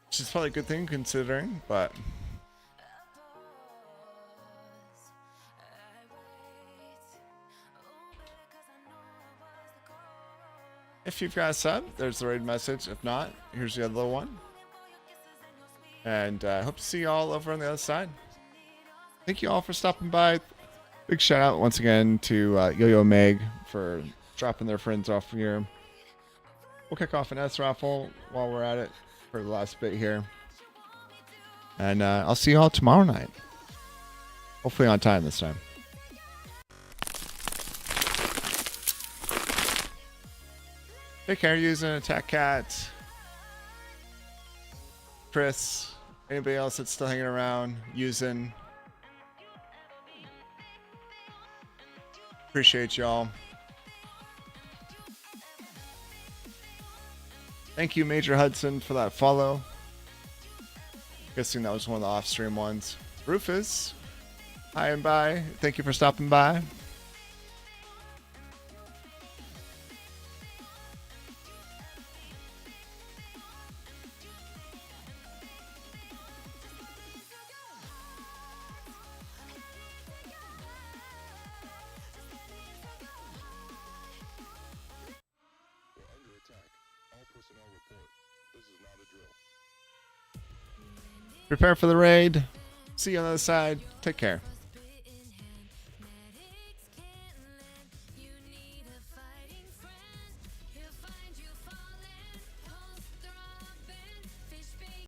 Which is probably a good thing considering, but if you've got a sub, there's the raid message. If not, here's the other little one. And I hope to see you all over on the other side. Thank you all for stopping by. Big shout out once again to Yo-Yo Meg for dropping their friends off here. We'll kick off an S raffle while we're at it for the last bit here. And I'll see you all tomorrow night. Hopefully on time this time. Take care, using Attack Cat. Chris, anybody else that's still hanging around, using. Appreciate y'all. Thank you, Major Hudson, for that follow. Guessing that was one of the off-stream ones. Rufus, hi and bye. Thank you for stopping by. Prepare for the raid. See you on the other side. Take care.